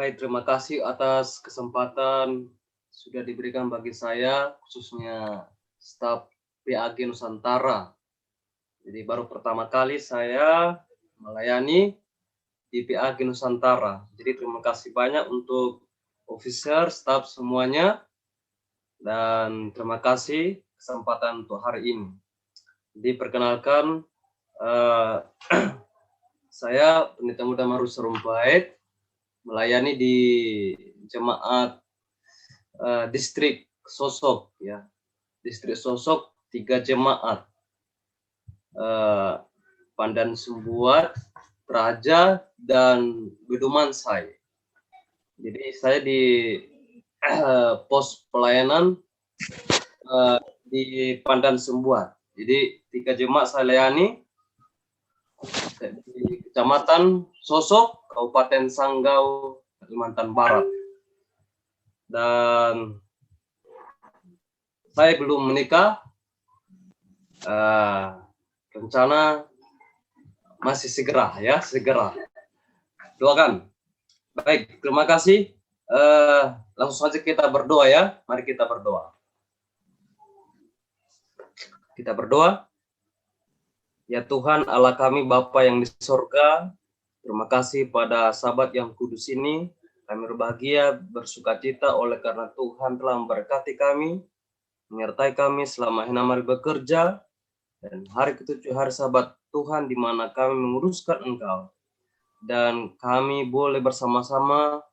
Baik, terima kasih atas kesempatan sudah diberikan bagi saya, khususnya staf PAG Nusantara. Jadi baru pertama kali saya melayani di PAG Nusantara. Jadi terima kasih banyak untuk officer, staf semuanya, dan terima kasih kesempatan untuk hari ini. Jadi perkenalkan, saya Pendeta Muda Marus Serumpait, melayani di jemaat distrik Sosok, ya, distrik Sosok 3 jemaat, Pandan Sumbuat, Praja, dan Bedumansai. Jadi saya di pos pelayanan di Pandan Sumbuat. Jadi 3 jemaat saya layani di Kecamatan Sosok, Kabupaten Sanggau, Kalimantan Barat. Dan saya belum menikah, rencana masih segera, ya, segera. Doakan. Baik, terima kasih. Langsung saja kita berdoa, ya. Mari kita berdoa. Kita berdoa. Ya Tuhan Allah kami, Bapa yang di surga, terima kasih pada sahabat yang kudus ini. Kami berbahagia, bersukacita oleh karena Tuhan telah memberkati kami, menyertai kami selama 6 hari bekerja, dan hari ke-7 hari Sabat Tuhan di mana kami menguruskan Engkau. Dan kami boleh bersama-sama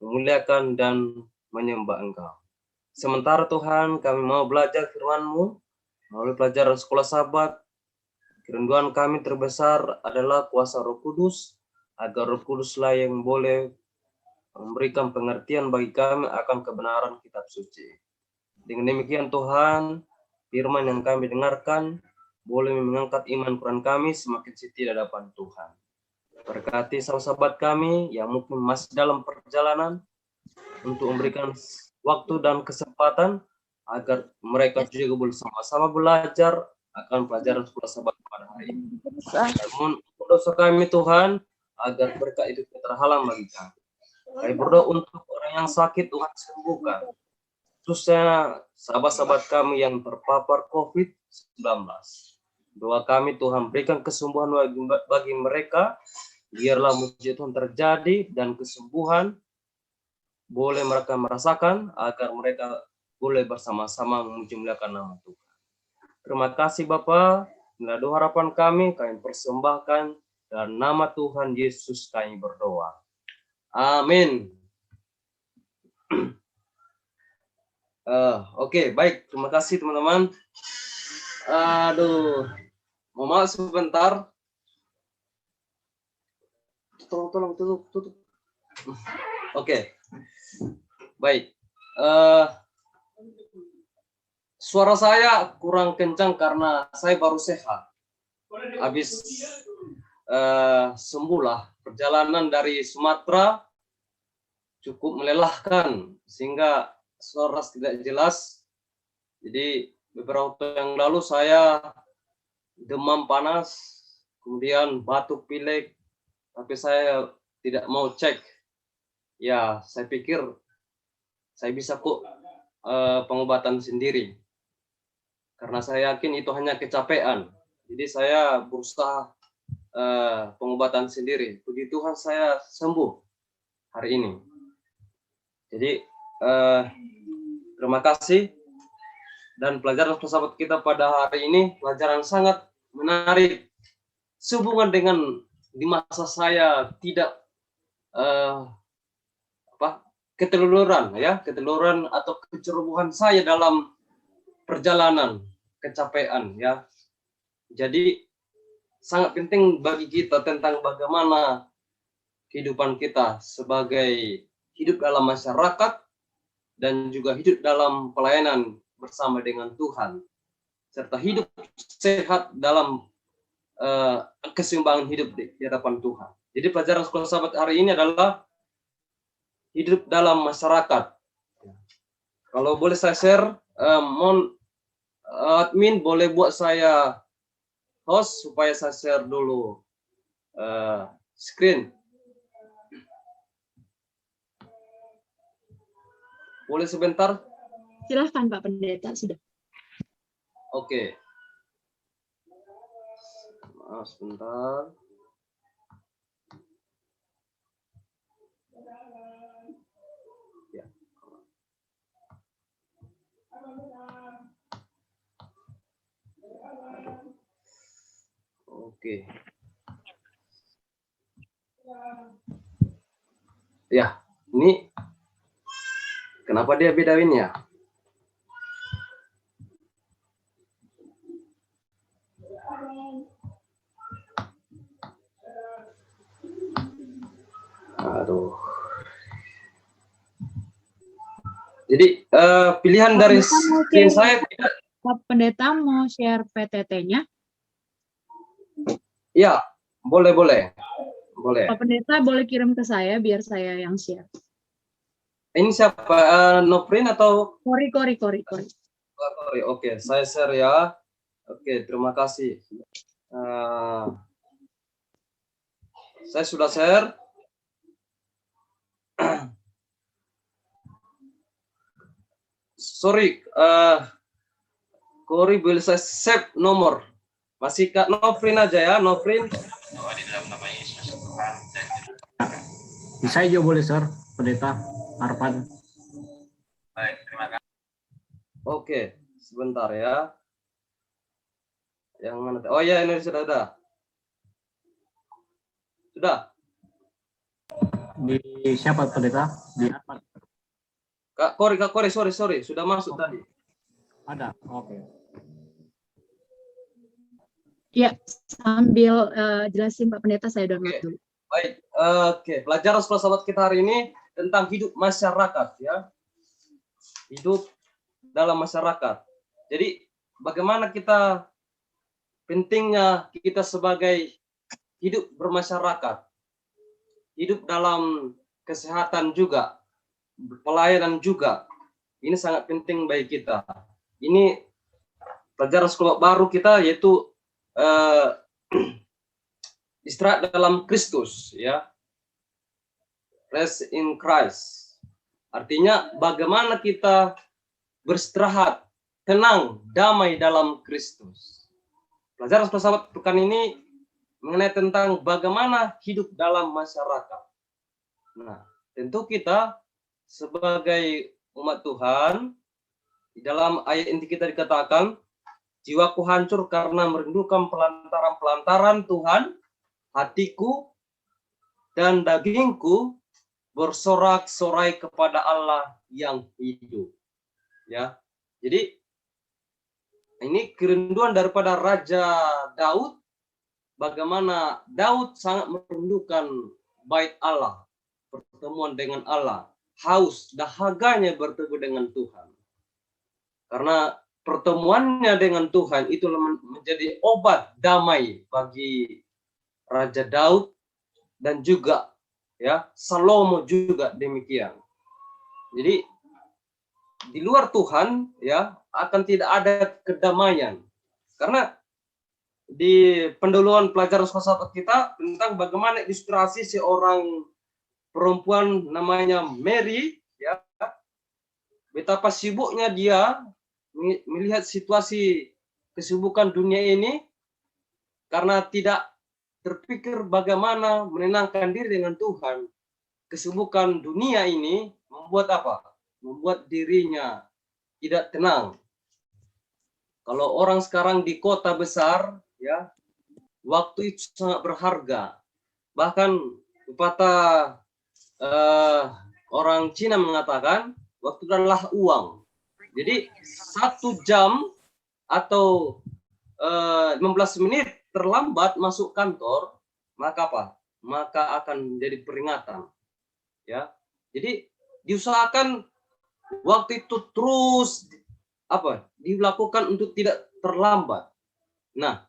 memuliakan dan menyembah Engkau. Sementara Tuhan kami mau belajar firman-Mu melalui pelajaran sekolah Sabat. Kerinduan kami terbesar adalah kuasa Roh Kudus, agar Roh Kuduslah yang boleh memberikan pengertian bagi kami akan kebenaran kitab suci. Dengan demikian Tuhan, firman yang kami dengarkan boleh mengangkat iman Quran kami semakin setia di hadapan Tuhan. Berkati sahabat kami yang mungkin masih dalam perjalanan untuk memberikan waktu dan kesempatan agar mereka juga boleh sama-sama belajar akan pelajaran sekolah Sabat pada hari ini. Namun dosa kami Tuhan, agar berkat itu terhalang bagi kami. Kami berdoa untuk orang yang sakit Tuhan sembuhkan. Khususnya sahabat-sahabat kami yang terpapar COVID-19. Doa kami Tuhan berikan kesembuhan bagi mereka. Biarlah mujizat Tuhan terjadi dan kesembuhan boleh mereka merasakan agar mereka boleh bersama-sama memuji-muliakan nama Tuhan. Terima kasih Bapa, inilah doa harapan kami persembahkan dalam nama Tuhan Yesus kami berdoa. Amin. Oke, baik, terima kasih teman-teman. Aduh, mau masuk sebentar. Tolong tutup. Oke, baik. Suara saya kurang kencang karena saya baru sehat. Habis sembuhlah, perjalanan dari Sumatera cukup melelahkan sehingga suara tidak jelas. Jadi beberapa waktu yang lalu saya demam panas, kemudian batuk pilek, tapi saya tidak mau cek. Ya, saya pikir saya bisa kok pengobatan sendiri. Karena saya yakin itu hanya kecapean. Jadi saya berusaha pengobatan sendiri. Puji Tuhan saya sembuh hari ini. Jadi terima kasih. Dan pelajaran sahabat kita pada hari ini pelajaran sangat menarik. Sehubungan dengan di masa saya tidak keteluran atau kecerobohan saya dalam perjalanan, kecapean, ya. Jadi sangat penting bagi kita tentang bagaimana kehidupan kita sebagai hidup dalam masyarakat dan juga hidup dalam pelayanan bersama dengan Tuhan, serta hidup sehat dalam keseimbangan hidup di hadapan Tuhan. Jadi pelajaran sekolah Sabat hari ini adalah hidup dalam masyarakat. Kalau boleh saya share, mohon admin boleh buat saya host supaya saya share dulu screen. Boleh sebentar? Silahkan Pak Pendeta, sudah. Oke. Maaf, sebentar. Ya. Oke. Ya, ini kenapa dia bedain ya? Aduh. Jadi pilihan dari screen saya tidak. Pak Pendeta mau share PTT-nya? Ya, boleh. Pak Pendeta boleh kirim ke saya biar saya yang share. Ini siapa? Nofrin atau? Kori. Oke, saya share ya. Oke, terima kasih. Saya sudah share. Sorry, Kori boleh saya save nomor. Masih Kak Nofrin aja ya, Nofrin. Bisa aja boleh, Sir. Pendeta Arfan. Baik, terima kasih. Oke, sebentar ya. Yang mana? Oh ya, ini sudah ada. Sudah. Di siapa Pendeta? Di Arfan. Kak Kori, sorry, sudah masuk tadi. Ada, oke. Ya, sambil jelasin Pak Pendeta, saya download dulu. Baik, oke. Pelajaran sekolah sahabat kita hari ini tentang hidup masyarakat ya. Hidup dalam masyarakat. Jadi bagaimana kita pentingnya kita sebagai hidup bermasyarakat. Hidup dalam kesehatan juga, pelayanan juga. Ini sangat penting bagi kita. Ini pelajaran sekolah baru kita yaitu istirahat dalam Kristus ya. Rest in Christ. Artinya bagaimana kita beristirahat, tenang, damai dalam Kristus. Pelajaran sahabat pekan ini mengenai tentang bagaimana hidup dalam masyarakat. Nah, tentu kita sebagai umat Tuhan, di dalam ayat inti kita dikatakan, jiwaku hancur karena merindukan pelantaran Tuhan, hatiku dan dagingku bersorak-sorai kepada Allah yang hidup. Ya, jadi ini kerinduan daripada Raja Daud, bagaimana Daud sangat merindukan bait Allah, pertemuan dengan Allah, haus, dahaganya bertemu dengan Tuhan. Karena pertemuannya dengan Tuhan itu menjadi obat damai bagi Raja Daud dan juga ya Salomo juga demikian. Jadi di luar Tuhan ya akan tidak ada kedamaian. Karena di pendahuluan pelajaran sahabat kita tentang bagaimana ilustrasi seorang perempuan namanya Mary ya, betapa sibuknya dia melihat situasi kesibukan dunia ini karena tidak terpikir bagaimana menenangkan diri dengan Tuhan. Kesibukan dunia ini membuat apa? Membuat dirinya tidak tenang. Kalau orang sekarang di kota besar, ya, waktu itu sangat berharga. Bahkan pepatah orang Cina mengatakan, waktu adalah uang. Jadi 1 jam atau 15 menit terlambat masuk kantor, maka apa? Maka akan jadi peringatan. Ya. Jadi diusahakan waktu itu terus dilakukan untuk tidak terlambat. Nah,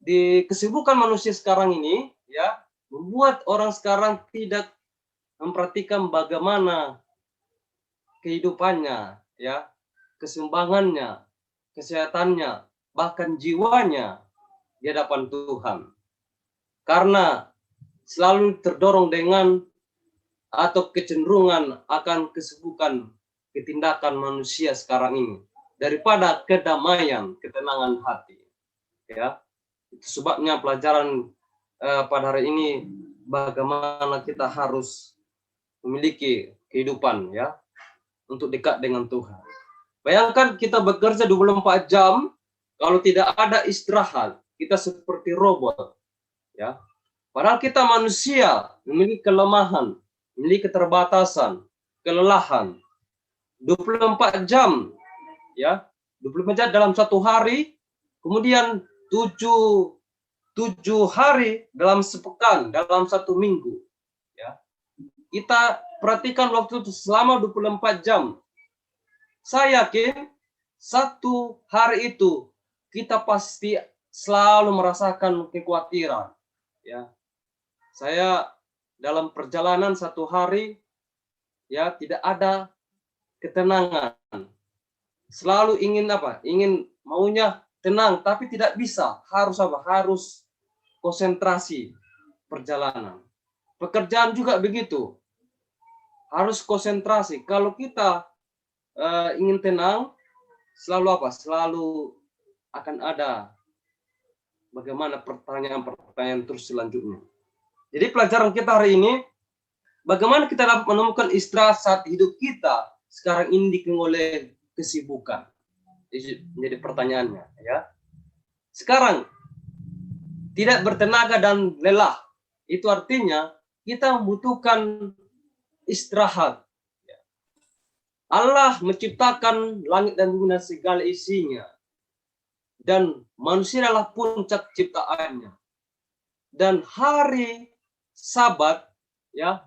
di kesibukan manusia sekarang ini ya membuat orang sekarang tidak memperhatikan bagaimana kehidupannya ya, keseimbangannya, kesehatannya, bahkan jiwanya di hadapan Tuhan. Karena selalu terdorong dengan atau kecenderungan akan kesibukan ketindakan manusia sekarang ini daripada kedamaian, ketenangan hati. Ya, itu sebabnya pelajaran pada hari ini bagaimana kita harus memiliki kehidupan ya untuk dekat dengan Tuhan. Bayangkan kita bekerja 24 jam, kalau tidak ada istirahat, kita seperti robot. Ya. Padahal kita manusia, memiliki kelemahan, memiliki keterbatasan, kelelahan. 24 jam, ya, 24 jam dalam satu hari, kemudian 7 hari dalam sepekan, dalam satu minggu. Ya. Kita perhatikan waktu itu selama 24 jam. Saya yakin satu hari itu kita pasti selalu merasakan kekhawatiran. Ya, saya dalam perjalanan satu hari ya tidak ada ketenangan. Selalu ingin apa? Ingin maunya tenang, tapi tidak bisa. Harus apa? Harus konsentrasi perjalanan. Pekerjaan juga begitu. Harus konsentrasi. Kalau kita ingin tenang, selalu apa? Selalu akan ada bagaimana pertanyaan-pertanyaan terus selanjutnya. Jadi pelajaran kita hari ini, bagaimana kita dapat menemukan istirahat saat hidup kita sekarang ini dikelilingi oleh kesibukan. Jadi pertanyaannya, ya. Sekarang tidak bertenaga dan lelah, itu artinya kita membutuhkan istirahat. Allah menciptakan langit dan bumi dan segala isinya. Dan manusia adalah puncak ciptaannya. Dan hari Sabat ya,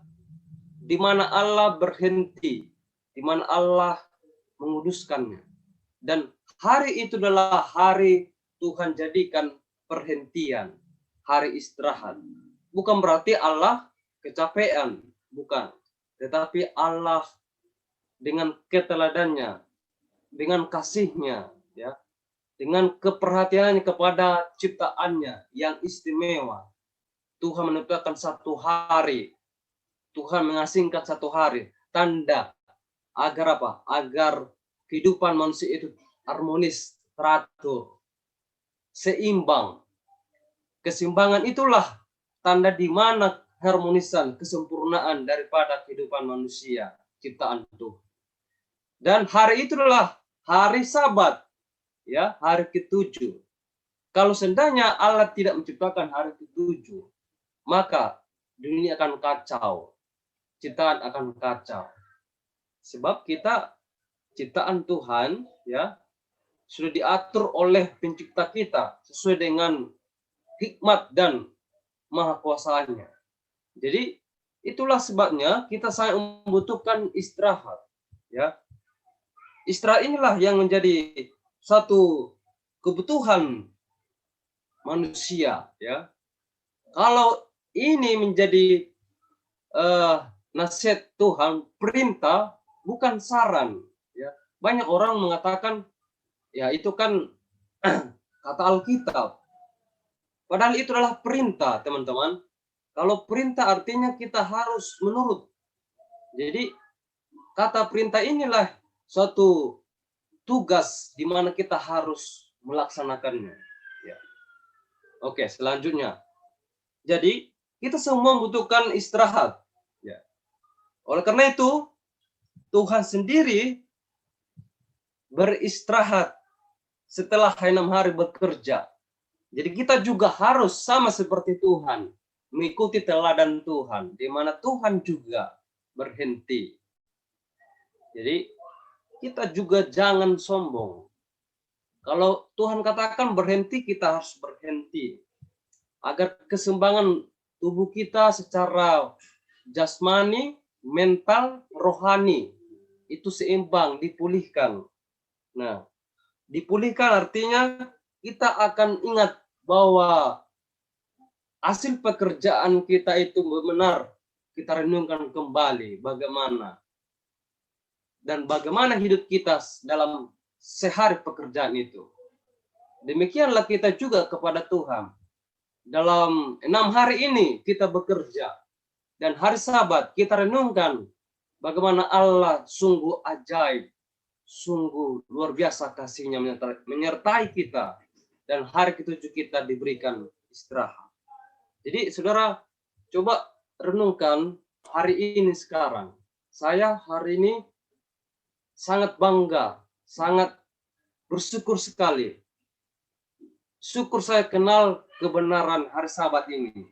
di mana Allah berhenti, di mana Allah menguduskannya. Dan hari itu adalah hari Tuhan jadikan perhentian, hari istirahat. Bukan berarti Allah kecapean, bukan. Tetapi Allah dengan keteladannya, dengan kasihnya, ya, dengan keperhatiannya kepada ciptaannya yang istimewa, Tuhan menetapkan satu hari, Tuhan mengasingkan satu hari, tanda agar apa? Agar kehidupan manusia itu harmonis, teratur, seimbang. Keseimbangan itulah tanda di mana harmonisan, kesempurnaan daripada kehidupan manusia, ciptaan Tuhan. Dan hari itu adalah hari Sabat, ya, hari ke-7. Kalau seandainya Allah tidak menciptakan hari ke-7, maka dunia akan kacau, ciptaan akan kacau. Sebab kita ciptaan Tuhan, ya, sudah diatur oleh pencipta kita sesuai dengan hikmat dan maha kuasanya. Jadi itulah sebabnya kita sangat membutuhkan istirahat, ya. Istirahat inilah yang menjadi satu kebutuhan manusia, ya. Kalau ini menjadi nasihat Tuhan, perintah, bukan saran, ya. Banyak orang mengatakan ya itu kan kata Alkitab. Padahal itu adalah perintah, teman-teman. Kalau perintah artinya kita harus menurut. Jadi kata perintah inilah suatu tugas di mana kita harus melaksanakannya. Ya. Oke, selanjutnya. Jadi kita semua membutuhkan istirahat. Ya. Oleh karena itu, Tuhan sendiri beristirahat setelah 6 hari bekerja. Jadi kita juga harus sama seperti Tuhan, mengikuti teladan Tuhan, di mana Tuhan juga berhenti. Jadi kita juga jangan sombong. Kalau Tuhan katakan berhenti, kita harus berhenti. Agar keseimbangan tubuh kita secara jasmani, mental, rohani itu seimbang, dipulihkan. Nah, dipulihkan artinya kita akan ingat bahwa hasil pekerjaan kita itu benar, kita renungkan kembali bagaimana dan bagaimana hidup kita dalam sehari pekerjaan itu. Demikianlah kita juga kepada Tuhan. Dalam 6 hari ini kita bekerja. dan hari Sabat kita renungkan bagaimana Allah sungguh ajaib, sungguh luar biasa kasih-Nya menyertai kita, dan hari ketujuh kita diberikan istirahat. Jadi saudara, coba renungkan hari ini sekarang. Saya hari ini sangat bangga, sangat bersyukur sekali. Syukur saya kenal kebenaran hari Sabat ini.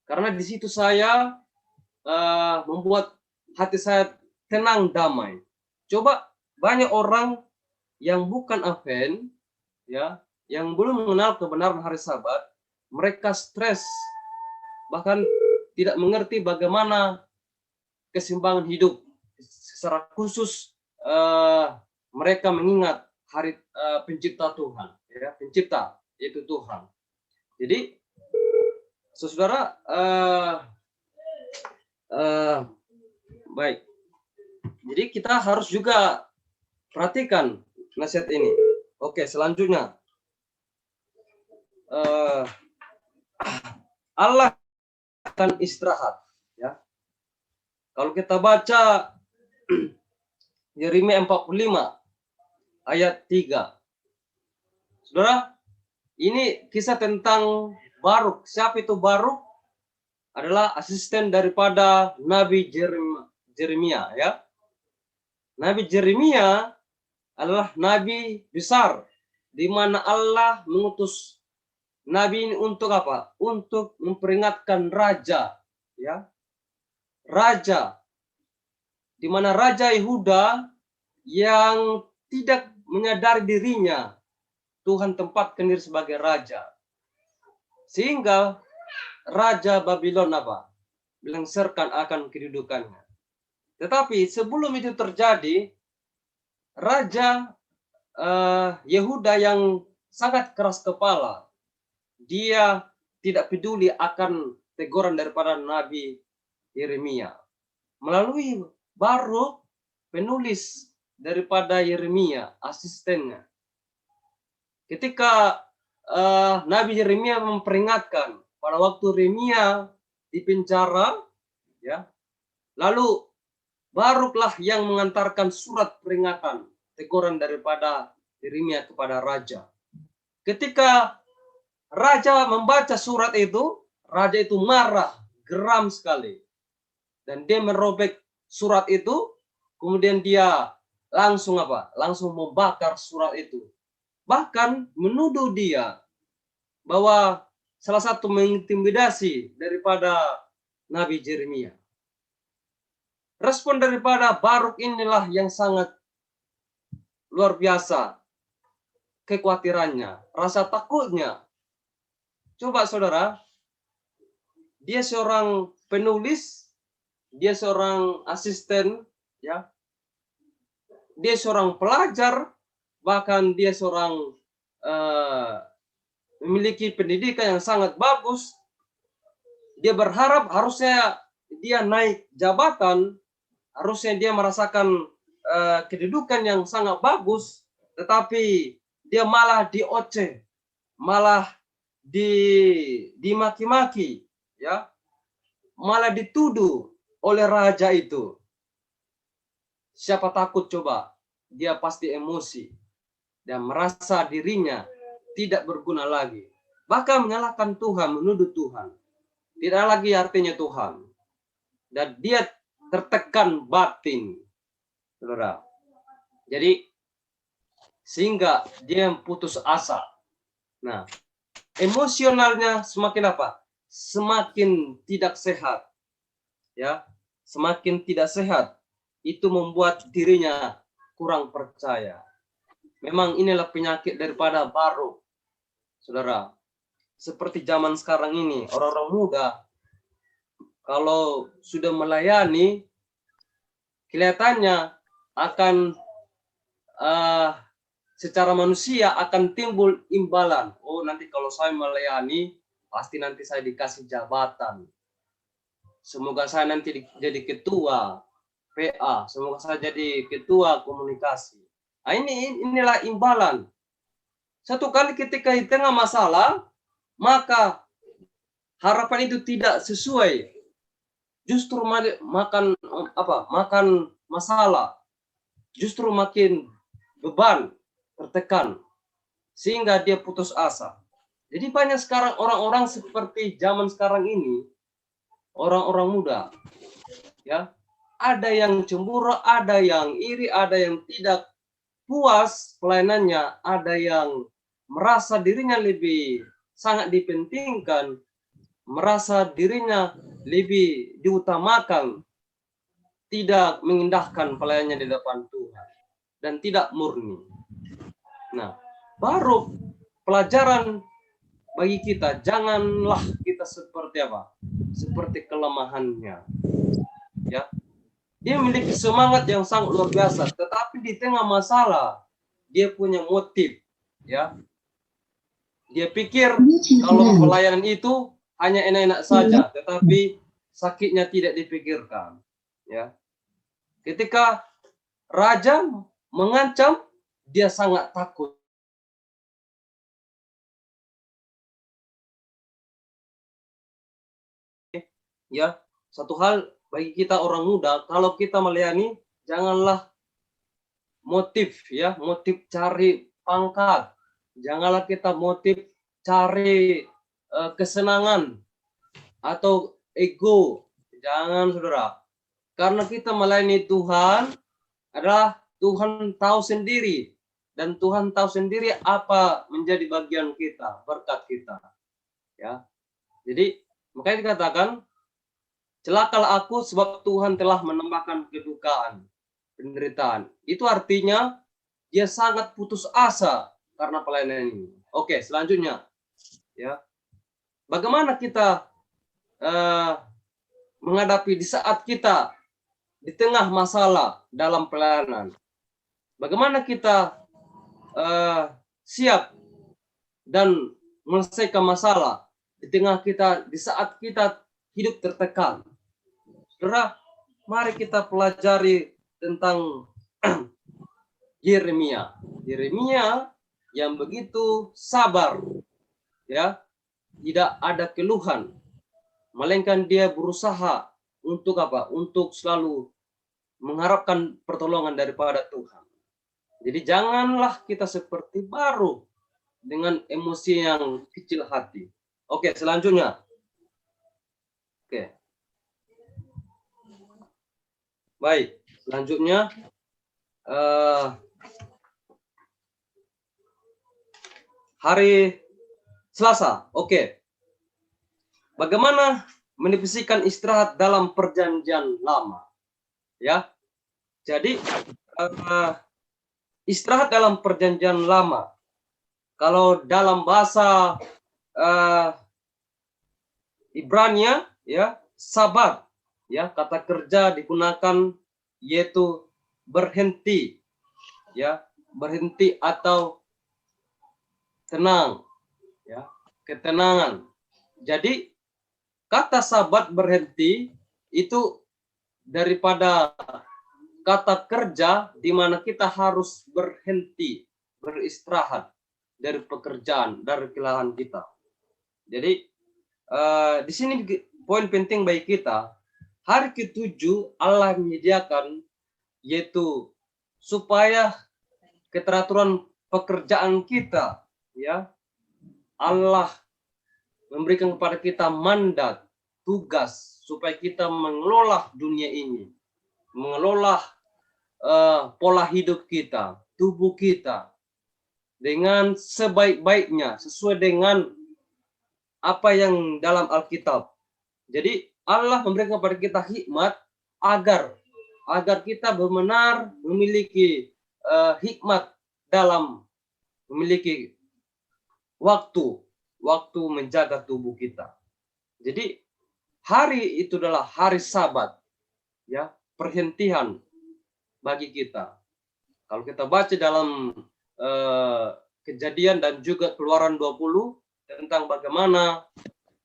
Karena di situ saya membuat hati saya tenang, damai. Coba banyak orang yang bukan Advent, ya, yang belum mengenal kebenaran hari Sabat, mereka stres, bahkan tidak mengerti bagaimana keseimbangan hidup. Secara khusus mereka mengingat hari pencipta Tuhan, ya, pencipta yaitu Tuhan. Jadi, saudara, baik. Jadi kita harus juga perhatikan nasihat ini. Oke, selanjutnya. Allah akan istirahat. Ya. Kalau kita baca Yeremia 45 ayat 3. Saudara, ini kisah tentang Baruk. Siapa itu Baruk? Adalah asisten daripada Nabi Yeremia, ya. Nabi Yeremia adalah nabi besar di mana Allah mengutus nabi ini untuk apa? Untuk memperingatkan raja, ya. Raja di mana raja Yehuda yang tidak menyadari dirinya Tuhan tempatkan diri sebagai raja. Sehingga Raja Babylon apa? Melengsarkan akan kedudukannya. Tetapi sebelum itu terjadi, Raja Yehuda yang sangat keras kepala, dia tidak peduli akan teguran daripada Nabi Yeremia. Melalui Baruk, penulis daripada Yeremia, asistennya. Ketika Nabi Yeremia memperingatkan pada waktu Yeremia di penjara, ya, lalu Baruklah yang mengantarkan surat peringatan, teguran daripada Yeremia kepada raja. Ketika raja membaca surat itu, raja itu marah, geram sekali, dan dia merobek surat itu, kemudian dia langsung apa? Langsung membakar surat itu. Bahkan menuduh dia bahwa salah satu mengintimidasi daripada Nabi Yeremia. Respon daripada Baruk inilah yang sangat luar biasa. Kekhawatirannya, rasa takutnya. Coba saudara, dia seorang penulis, dia seorang asisten, ya. Dia seorang pelajar, bahkan dia seorang memiliki pendidikan yang sangat bagus. Dia berharap harusnya dia naik jabatan, harusnya dia merasakan kedudukan yang sangat bagus, tetapi dia malah dioceh, malah dimaki-maki, ya, malah dituduh oleh raja itu. Siapa takut coba? Dia pasti emosi dan merasa dirinya tidak berguna lagi. Bahkan menyalahkan Tuhan, menuduh Tuhan. Tidak lagi artinya Tuhan. Dan dia tertekan batin. Saudara. Jadi sehingga dia putus asa. Nah, emosionalnya semakin apa? Semakin tidak sehat. Ya, semakin tidak sehat. Itu membuat dirinya kurang percaya. Memang inilah penyakit daripada Baruk, saudara. Seperti zaman sekarang ini, orang-orang muda kalau sudah melayani, kelihatannya akan secara manusia akan timbul imbalan. Oh, nanti kalau saya melayani, pasti nanti saya dikasih jabatan. Semoga saya nanti jadi ketua PA, semoga saya jadi ketua komunikasi. Nah, inilah imbalan. Satu kali ketika di tengah masalah, maka harapan itu tidak sesuai justru makan makan masalah, justru makin beban, tertekan, sehingga dia putus asa. Jadi banyak sekarang orang-orang seperti zaman sekarang ini, orang-orang muda, ya, ada yang cemburu, ada yang iri, ada yang tidak puas pelayanannya, ada yang merasa dirinya lebih sangat dipentingkan, merasa dirinya lebih diutamakan, tidak mengindahkan pelayanannya di depan Tuhan, dan tidak murni. Nah, baru pelajaran bagi kita, janganlah kita seperti apa? Seperti kelemahannya. Ya. Dia memiliki semangat yang sangat luar biasa, tetapi di tengah masalah dia punya motif, ya. Dia pikir kalau pelayanan itu hanya enak-enak saja, tetapi sakitnya tidak dipikirkan, ya. Ketika raja mengancam, dia sangat takut. Ya, satu hal bagi kita orang muda, kalau kita melayani, janganlah motif, ya, motif cari pangkat, janganlah kita motif cari kesenangan atau ego, jangan saudara, karena kita melayani Tuhan adalah Tuhan tahu sendiri, dan Tuhan tahu sendiri apa menjadi bagian kita, berkat kita, ya. Jadi makanya dikatakan, celakalah aku sebab Tuhan telah menambahkan kedukaan, penderitaan. Itu artinya dia sangat putus asa karena pelayanan ini. Oke, selanjutnya, ya, bagaimana kita menghadapi di saat kita di tengah masalah dalam pelayanan? Bagaimana kita siap dan menyelesaikan masalah di tengah kita di saat kita hidup tertekan? Saudara, mari kita pelajari tentang Yeremia. Yeremia yang begitu sabar, ya, tidak ada keluhan, melainkan dia berusaha untuk apa? Untuk selalu mengharapkan pertolongan daripada Tuhan. Jadi janganlah kita seperti baru dengan emosi yang kecil hati. Oke, selanjutnya. Oke. Baik, selanjutnya hari Selasa. Oke. Bagaimana mendefinisikan istirahat dalam perjanjian lama? Ya. Jadi istirahat dalam perjanjian lama, kalau dalam bahasa Ibrania, ya, sabat, ya, kata kerja digunakan yaitu berhenti, ya, berhenti atau tenang, ya, ketenangan. Jadi kata sabat berhenti itu daripada kata kerja di mana kita harus berhenti, beristirahat dari pekerjaan, dari kelelahan kita. Jadi di sini poin penting bagi kita, hari ke-7 Allah menyediakan yaitu supaya keteraturan pekerjaan kita, ya, Allah memberikan kepada kita mandat, tugas supaya kita mengelola dunia ini, mengelola pola hidup kita, tubuh kita dengan sebaik-baiknya sesuai dengan apa yang dalam Alkitab. Jadi Allah memberikan kepada kita hikmat agar kita benar-benar memiliki hikmat dalam memiliki waktu menjaga tubuh kita. Jadi hari itu adalah hari Sabat, ya, perhentian bagi kita. Kalau kita baca dalam Kejadian dan juga Keluaran 20 tentang bagaimana,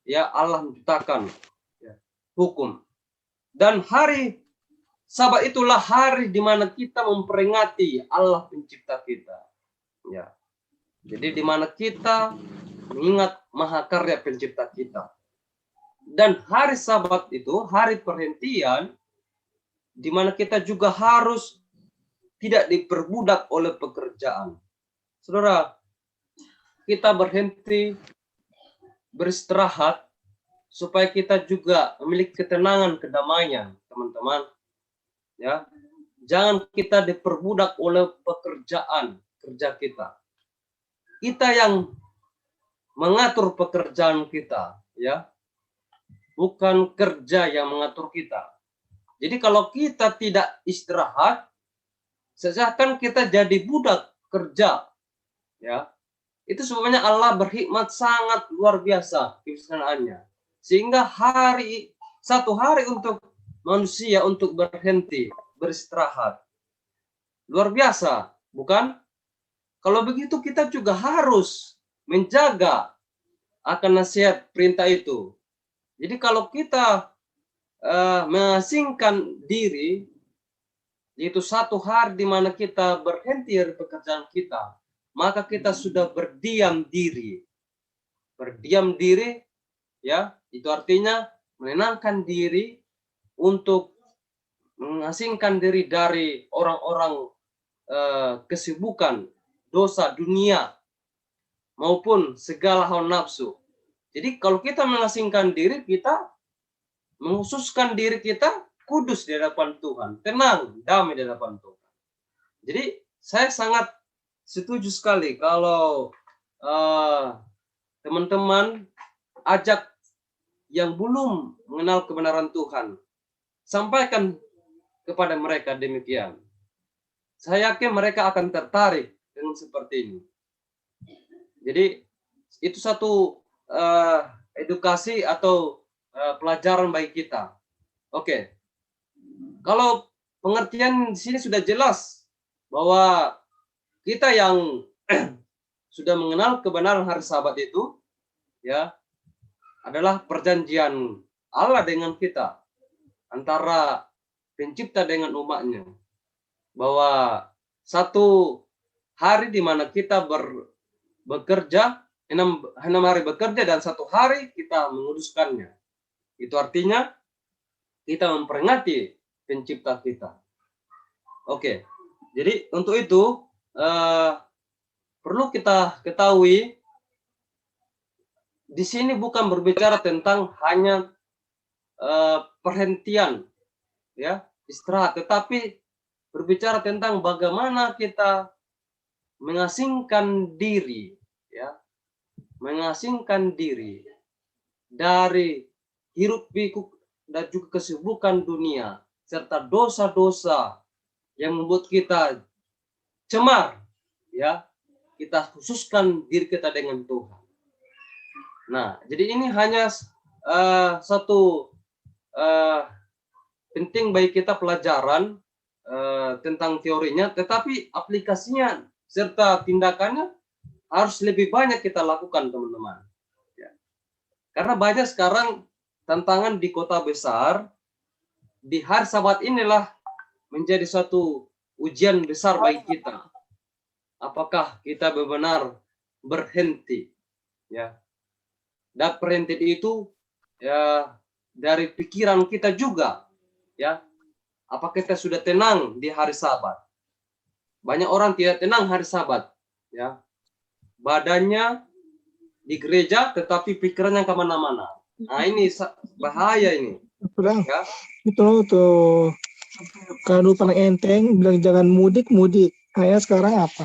ya, Allah menciptakan, ya, hukum. Dan hari Sabat itulah hari di mana kita memperingati Allah pencipta kita, ya. Jadi di mana kita mengingat mahakarya pencipta kita. Dan hari Sabat itu hari perhentian di mana kita juga harus tidak diperbudak oleh pekerjaan. Saudara, kita berhenti beristirahat supaya kita juga memiliki ketenangan, kedamaian, teman-teman. Ya, jangan kita diperbudak oleh pekerjaan kerja kita. Kita yang mengatur pekerjaan kita, ya, bukan kerja yang mengatur kita. Jadi kalau kita tidak istirahat, seakan kita jadi budak kerja, ya. Itu sebabnya Allah berhikmat sangat luar biasa kebijakannya, sehingga satu hari untuk manusia untuk berhenti, beristirahat. Luar biasa, bukan? Kalau begitu kita juga harus menjaga akan nasihat perintah itu. Jadi kalau kita mengasingkan diri, yaitu satu hari di mana kita berhenti dari pekerjaan kita, maka kita sudah berdiam diri. Berdiam diri, ya, itu artinya menenangkan diri untuk mengasingkan diri dari orang-orang kesibukan, dosa dunia, maupun segala hawa nafsu. Jadi kalau kita mengasingkan diri, kita menghususkan diri kita kudus di hadapan Tuhan, tenang, damai di hadapan Tuhan. Jadi saya sangat setuju sekali kalau teman-teman ajak yang belum mengenal kebenaran Tuhan, sampaikan kepada mereka demikian. Saya yakin mereka akan tertarik dengan seperti ini. Jadi itu satu edukasi atau pelajaran bagi kita. Oke. Kalau pengertian di sini sudah jelas bahwa kita yang sudah mengenal kebenaran hari Sabat itu, ya, adalah perjanjian Allah dengan kita, antara pencipta dengan umatnya, bahwa satu hari di mana kita bekerja, 6 hari bekerja dan 1 hari kita menguduskannya. Itu artinya kita memperingati pencipta kita. Oke, jadi untuk itu perlu kita ketahui di sini bukan berbicara tentang hanya perhentian, ya, istirahat, tetapi berbicara tentang bagaimana kita mengasingkan diri, ya, mengasingkan diri dari hiruk pikuk dan juga kesibukan dunia serta dosa-dosa yang membuat kita cemar, ya. Kita khususkan diri kita dengan Tuhan. Nah, jadi ini hanya satu penting bagi kita pelajaran tentang teorinya, tetapi aplikasinya serta tindakannya harus lebih banyak kita lakukan, teman-teman. Ya. Karena banyak sekarang tantangan di kota besar, di hari Sabat inilah menjadi suatu ujian besar bagi kita. Apakah kita benar-benar berhenti, ya? Dan berhenti itu, ya, dari pikiran kita juga, ya. Apakah kita sudah tenang di hari Sabat? Banyak orang tidak tenang hari Sabat, ya. Badannya di gereja, tetapi pikirannya kemana-mana. Nah, ini bahaya ini. Ya. Itu tuh kalau paling enteng bilang jangan mudik. Kayak sekarang apa?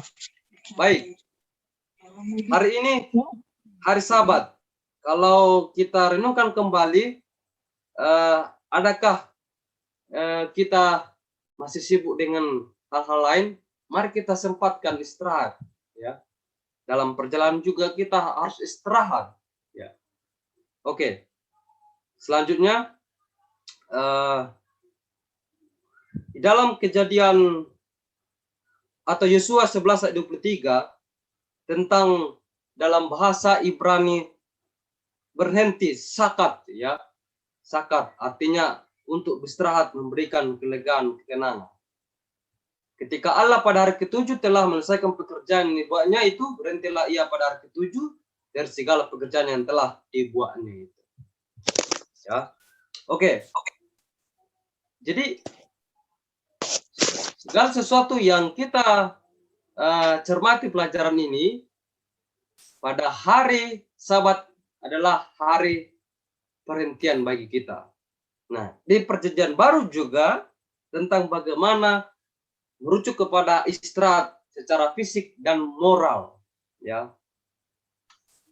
Baik. Hari ini hari Sabat. Kalau kita renungkan kembali, adakah kita masih sibuk dengan hal-hal lain? Mari kita sempatkan istirahat, ya. Dalam perjalanan juga kita harus istirahat, ya. Oke. Selanjutnya, di dalam Kejadian atau Yosua 11 ayat 23 tentang dalam bahasa Ibrani berhenti, sakat, ya. Sakat artinya untuk beristirahat, memberikan kelegaan, ketenangan. Ketika Allah pada hari ke-7 telah menyelesaikan pekerjaan yang dibuatnya itu, berhentilah ia pada hari ke-7 dari segala pekerjaan yang telah dibuatnya itu. Ya, oke. Jadi segala sesuatu yang kita cermati pelajaran ini pada hari Sabat adalah hari perhentian bagi kita. Nah, di Perjanjian Baru juga tentang bagaimana merujuk kepada istirahat secara fisik dan moral. Ya,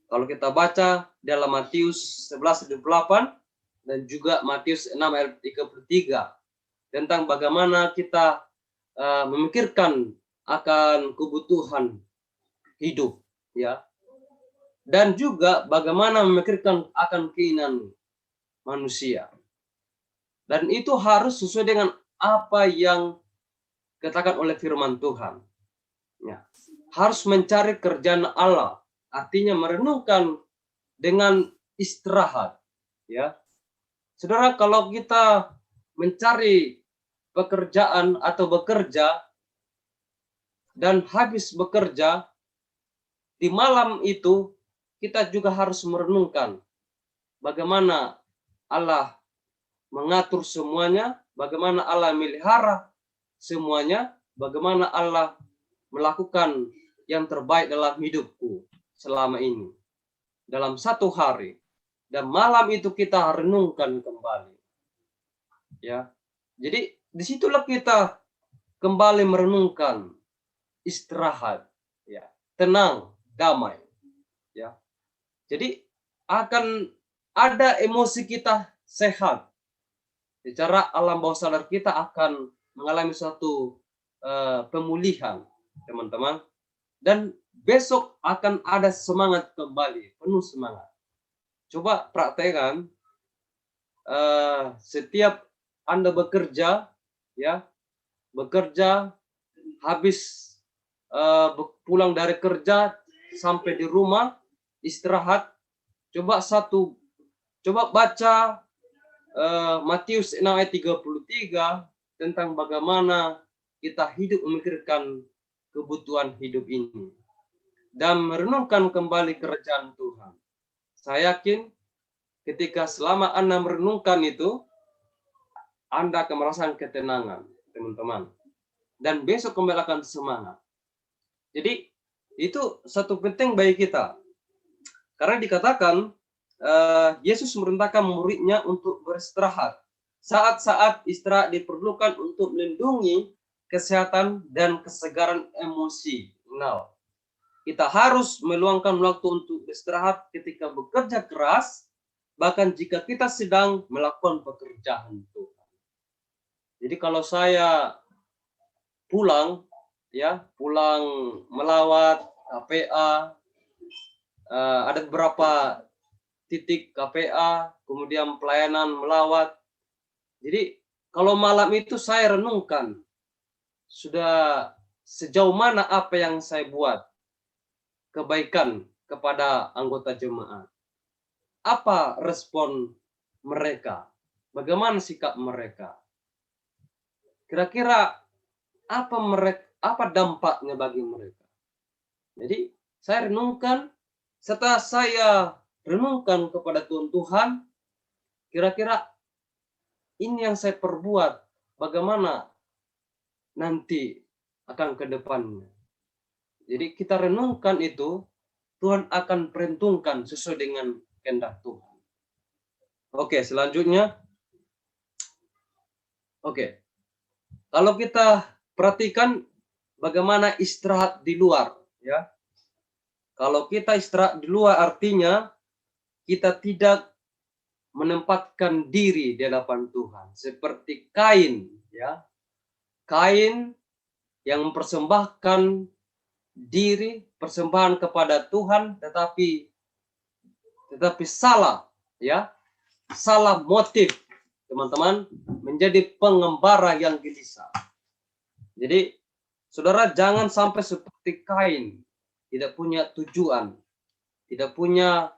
kalau kita baca dalam Matius 11:28 dan juga Matius 6:33 tentang bagaimana kita memikirkan akan kebutuhan hidup, ya, dan juga bagaimana memikirkan akan keinginan manusia. Dan itu harus sesuai dengan apa yang katakan oleh firman Tuhan. Ya. Harus mencari kerjaan Allah, artinya merenungkan dengan istirahat. Ya, saudara, kalau kita mencari pekerjaan atau bekerja dan habis bekerja di malam itu, kita juga harus merenungkan bagaimana Allah mengatur semuanya, bagaimana Allah melihara semuanya, bagaimana Allah melakukan yang terbaik dalam hidupku selama ini, dalam satu hari. Dan malam itu kita renungkan kembali. Ya, jadi disitulah kita kembali merenungkan, istirahat, ya, tenang, damai. Ya, jadi akan ada emosi kita sehat. Secara alam bawah sadar kita akan mengalami suatu pemulihan, teman-teman. Dan besok akan ada semangat kembali, penuh semangat. Coba praktekkan setiap Anda bekerja, ya, bekerja habis pulang dari kerja sampai di rumah istirahat, coba baca Matius 6:33 tentang bagaimana kita hidup memikirkan kebutuhan hidup ini dan merenungkan kembali kerajaan Tuhan. Saya yakin ketika selama Anda merenungkan itu, Anda akan merasakan ketenangan, teman-teman. Dan besok kembali akan semangat. Jadi itu satu penting bagi kita. Karena dikatakan Yesus memerintahkan muridnya untuk beristirahat. Saat-saat istirahat diperlukan untuk melindungi kesehatan dan kesegaran emosi. Nah, kita harus meluangkan waktu untuk beristirahat ketika bekerja keras, bahkan jika kita sedang melakukan pekerjaan Tuhan. Jadi kalau saya pulang melawat KPA, ada beberapa titik KPA, kemudian pelayanan melawat. Jadi kalau malam itu saya renungkan, sudah sejauh mana apa yang saya buat kebaikan kepada anggota jemaat. Apa respon mereka? Bagaimana sikap mereka? Kira-kira apa dampaknya bagi mereka? Jadi saya renungkan, setelah saya renungkan kepada Tuhan, kira-kira ini yang saya perbuat, bagaimana nanti akan ke depannya. Jadi kita renungkan itu, Tuhan akan perhitungkan sesuai dengan kehendak Tuhan. Oke, selanjutnya. Oke. Kalau kita perhatikan bagaimana istirahat di luar, ya. Kalau kita istirahat di luar artinya kita tidak menempatkan diri di hadapan Tuhan, seperti Kain, ya. Kain yang mempersembahkan diri, persembahan kepada Tuhan, tetapi salah, ya, salah motif, teman-teman, menjadi pengembara yang gelisah. Jadi, saudara jangan sampai seperti Kain, tidak punya tujuan, tidak punya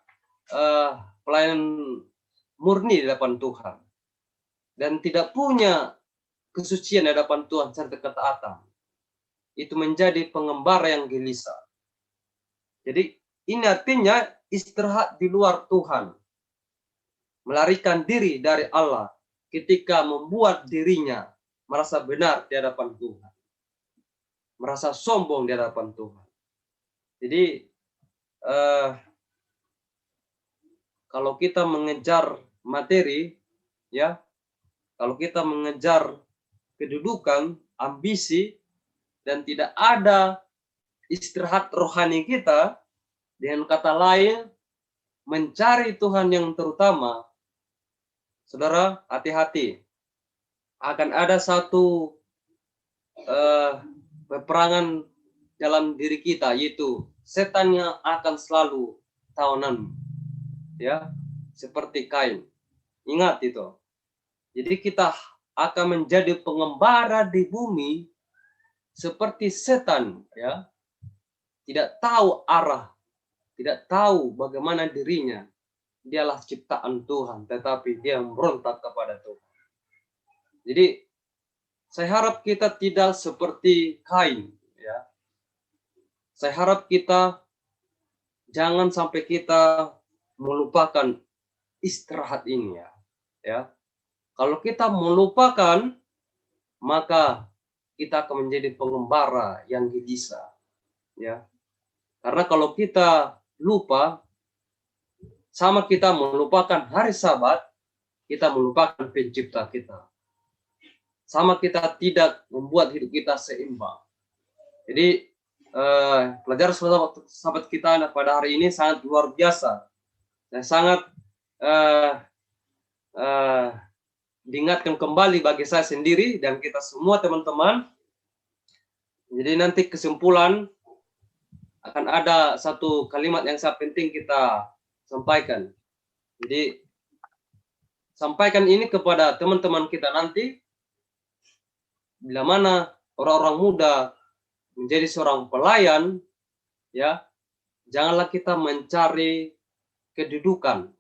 pelayanan murni di hadapan Tuhan, dan tidak punya kesucian di hadapan Tuhan serta ketaatan. Itu menjadi pengembara yang gelisah. Jadi ini artinya istirahat di luar Tuhan. melarikan diri dari Allah ketika membuat dirinya merasa benar di hadapan Tuhan, merasa sombong di hadapan Tuhan. Jadi kalau kita mengejar materi, ya, kalau kita mengejar kedudukan, ambisi, dan tidak ada istirahat rohani kita, dengan kata lain, mencari Tuhan yang terutama, saudara, hati-hati. Akan ada satu peperangan dalam diri kita, yaitu setan yang akan selalu tawanan, ya, seperti Kain. Ingat itu. Jadi kita akan menjadi pengembara di bumi seperti setan, ya, tidak tahu arah, tidak tahu bagaimana dirinya. Dialah ciptaan Tuhan, tetapi dia memberontak kepada Tuhan. Jadi saya harap kita tidak seperti Kain, ya. Saya harap kita jangan sampai kita melupakan istirahat ini, ya. Kalau kita melupakan, maka kita akan menjadi pengembara yang gelisah, ya. Karena kalau kita lupa, sama kita melupakan hari Sabat, kita melupakan pencipta kita. Sama kita tidak membuat hidup kita seimbang. Jadi pelajaran sahabat kita pada hari ini sangat luar biasa. Dan sangat diingatkan kembali bagi saya sendiri dan kita semua teman-teman. Jadi nanti kesimpulan akan ada satu kalimat yang sangat penting kita sampaikan. Jadi sampaikan ini kepada teman-teman kita nanti, bila mana orang-orang muda menjadi seorang pelayan, ya, janganlah kita mencari kedudukan,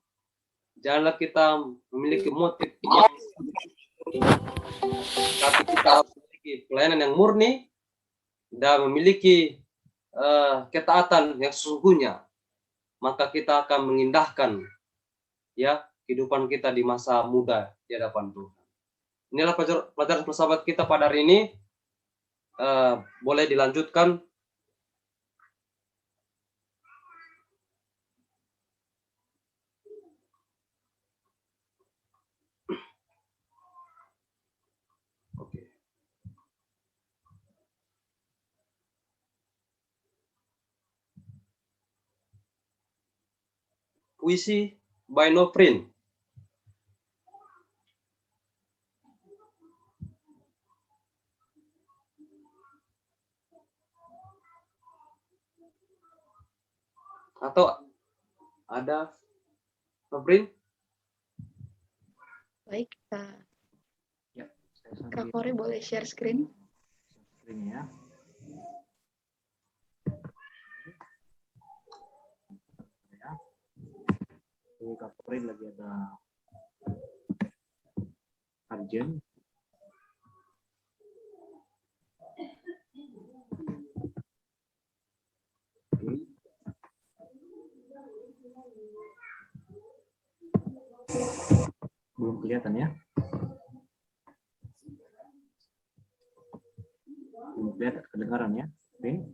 janganlah kita memiliki motif, tapi kita memiliki pelayanan yang murni dan memiliki ketaatan yang sesungguhnya, maka kita akan mengindahkan, ya, kehidupan kita di masa muda di hadapan Tuhan. Inilah pelajaran persahabat kita pada hari ini. Boleh dilanjutkan. Oke. Puisi by Nofrin. Atau ada Nofrin? Baik, Kak. Ya, Kak Kore boleh share screen? Screen ya. Ini Kak Korin lagi ada urgent. Belum kelihatan ya? Belum kelihatan kedengaran ya? Oke.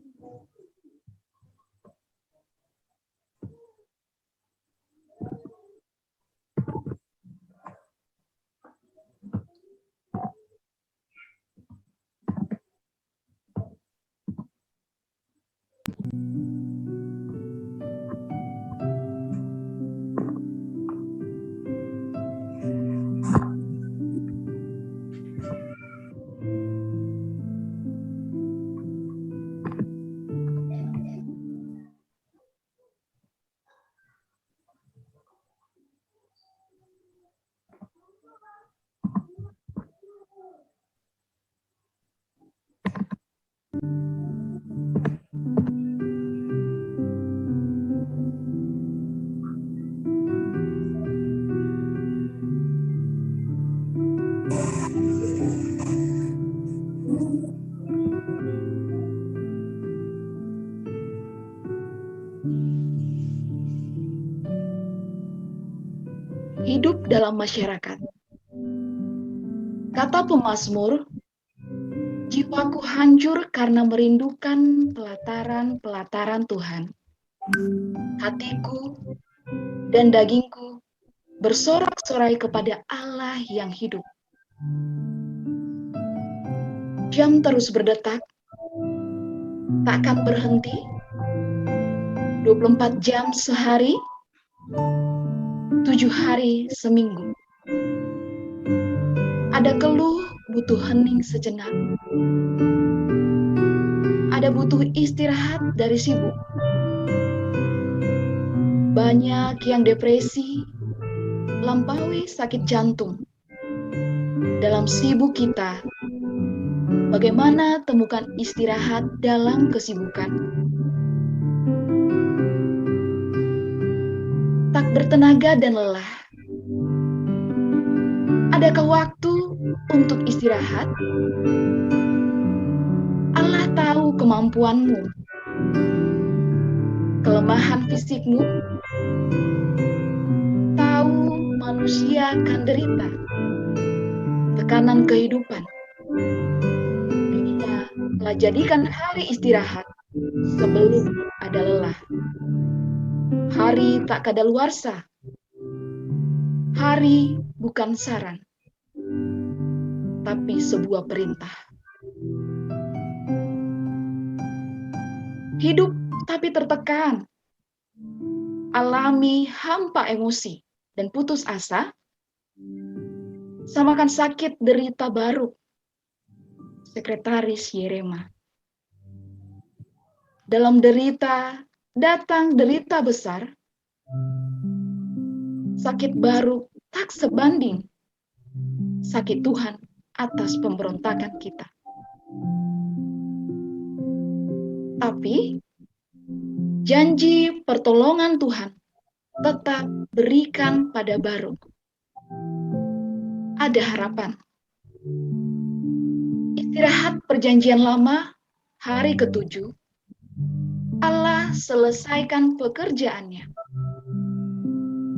hidup dalam masyarakat. Kata pemazmur, jiwaku hancur karena merindukan pelataran-pelataran Tuhan. Hatiku dan dagingku bersorak-sorai kepada Allah yang hidup. Jam terus berdetak, takkan berhenti. 24 jam sehari, 7 hari seminggu. Ada keluh, butuh hening sejenak. Ada butuh istirahat dari sibuk. Banyak yang depresi, lampaui sakit jantung. Dalam sibuk kita, bagaimana temukan istirahat dalam kesibukan? Tak bertenaga dan lelah. Adakah waktu untuk istirahat? Allah tahu kemampuanmu, kelemahan fisikmu, tahu manusia akan derita, tekanan kehidupan. Dia telah jadikan hari istirahat sebelum ada lelah. Hari tak kadaluarsa. Hari bukan saran, tapi sebuah perintah. Hidup tapi tertekan. Alami hampa emosi dan putus asa. Samakan sakit derita baru. Sekretaris Yerema. Dalam derita datang derita besar. Sakit baru tak sebanding. Sakit Tuhan atas pemberontakan kita. Tapi janji pertolongan Tuhan tetap berikan pada Baruk. Ada harapan. Istirahat perjanjian lama hari ke-7. Allah selesaikan pekerjaannya.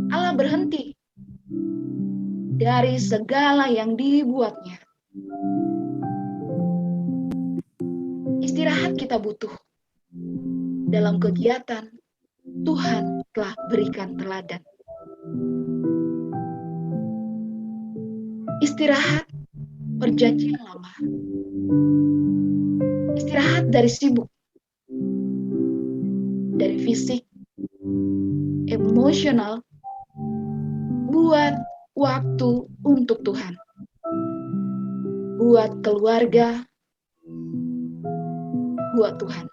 Allah berhenti dari segala yang dibuatnya. Istirahat kita butuh. Dalam kegiatan, Tuhan telah berikan teladan. Istirahat perjanjian lama. Istirahat dari sibuk. Dari fisik, emosional, buat waktu untuk Tuhan. Buat keluarga, buat Tuhan.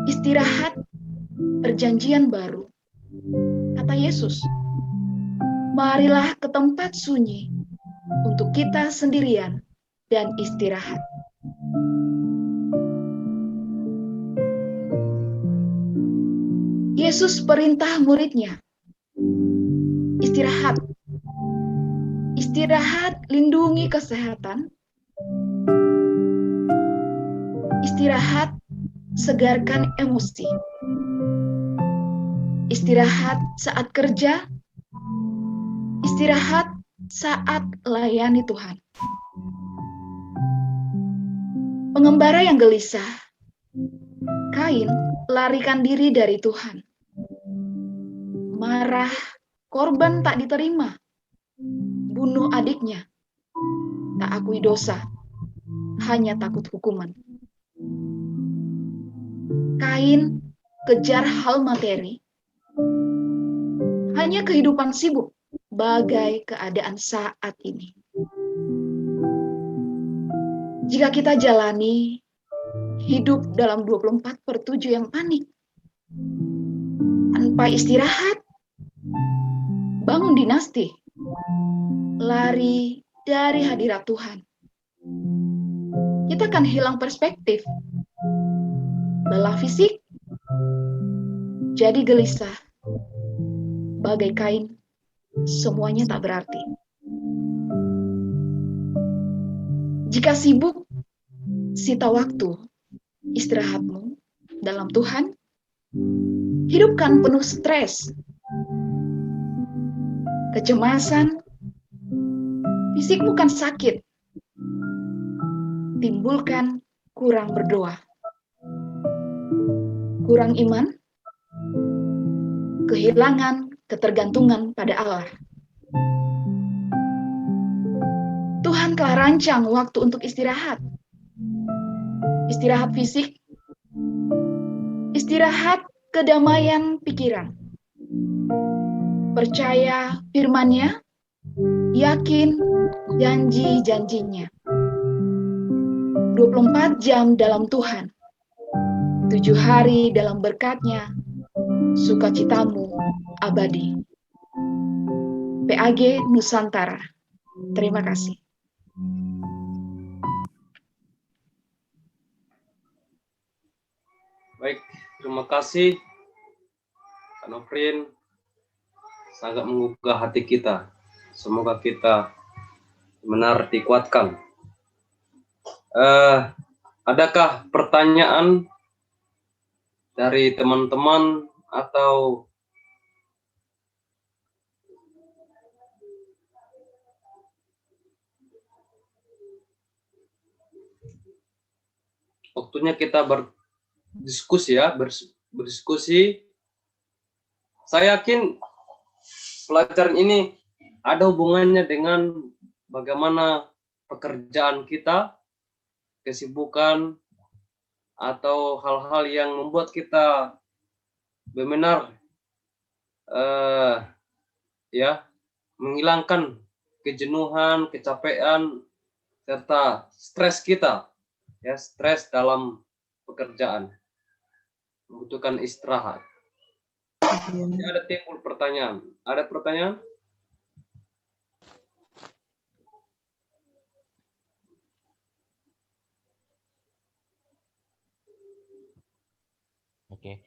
Istirahat perjanjian baru. Kata Yesus, marilah ke tempat sunyi untuk kita sendirian dan istirahat. Yesus perintah muridnya, istirahat. Istirahat lindungi kesehatan. Istirahat segarkan emosi. Istirahat saat kerja. Istirahat saat layani Tuhan. Pengembara yang gelisah. Kain larikan diri dari Tuhan. Marah, korban tak diterima. Bunuh adiknya. Tak akui dosa. Hanya takut hukuman. Kain kejar hal materi. Hanya kehidupan sibuk bagai keadaan saat ini. Jika kita jalani hidup dalam 24/7 yang panik, tanpa istirahat, bangun dinasti, lari dari hadirat Tuhan, kita akan hilang perspektif. Lelah fisik, jadi gelisah, bagai Kain, semuanya tak berarti. Jika sibuk, sita waktu istirahatmu dalam Tuhan, hidupkan penuh stres. kecemasan, fisik bukan sakit, timbulkan kurang berdoa, kurang iman, kehilangan ketergantungan pada Allah. Tuhan telah rancang waktu untuk istirahat. Istirahat fisik, istirahat kedamaian pikiran. Percaya firman-Nya, yakin janji-janjinya. 24 jam dalam Tuhan, 7 hari dalam berkat-Nya, sukacitamu abadi. PAG Nusantara. Terima kasih. Baik, terima kasih Kak Nofrin. Sangat menggugah hati kita. Semoga kita benar dikuatkan. Adakah pertanyaan dari teman-teman atau waktunya kita berdiskusi ya, berdiskusi. Saya yakin pelajaran ini ada hubungannya dengan bagaimana pekerjaan kita, kesibukan, atau hal-hal yang membuat kita benar ya menghilangkan kejenuhan, kecapean, serta stres kita, ya stres dalam pekerjaan, membutuhkan istirahat. Ini ada timbul pertanyaan. Ada pertanyaan? Oke.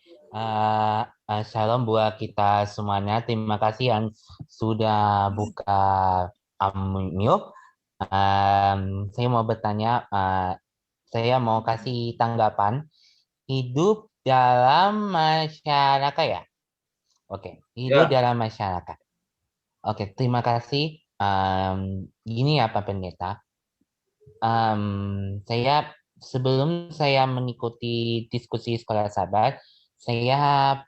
Shalom buat kita semuanya. Terima kasih yang sudah buka mute. Saya mau bertanya, saya mau kasih tanggapan hidup dalam masyarakat ya. Oke, hidup Ya. dalam masyarakat. Oke, terima kasih. Gini ya Pak Pendeta. Saya sebelum saya mengikuti diskusi sekolah sahabat, saya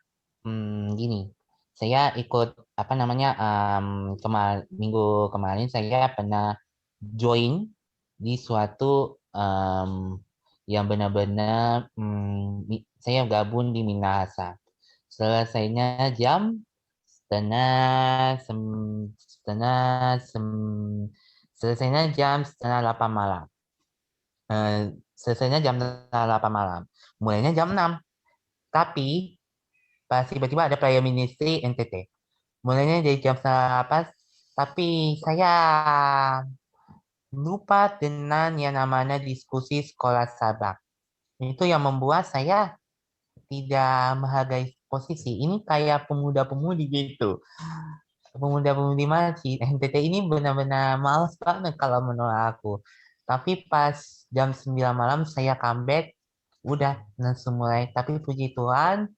gini, saya ikut apa namanya minggu kemarin saya pernah join di suatu yang benar-benar saya gabung di Minahasa. Selesainya jam selesainya jam setengah 8 malam. Selesainya jam 8 malam. Mulainya jam 6. Tapi pas tiba-tiba ada prayer ministry NTT. Mulainya dari jam setengah 8, tapi saya lupa dengan yang namanya diskusi sekolah sahabat. Itu yang membuat saya tidak menghargai posisi. Ini kayak pemuda-pemudi gitu. Pemuda-pemudi masih NTT ini benar-benar males banget kalau menurut aku. Tapi pas jam 9 malam saya comeback, udah langsung mulai. Tapi puji Tuhan,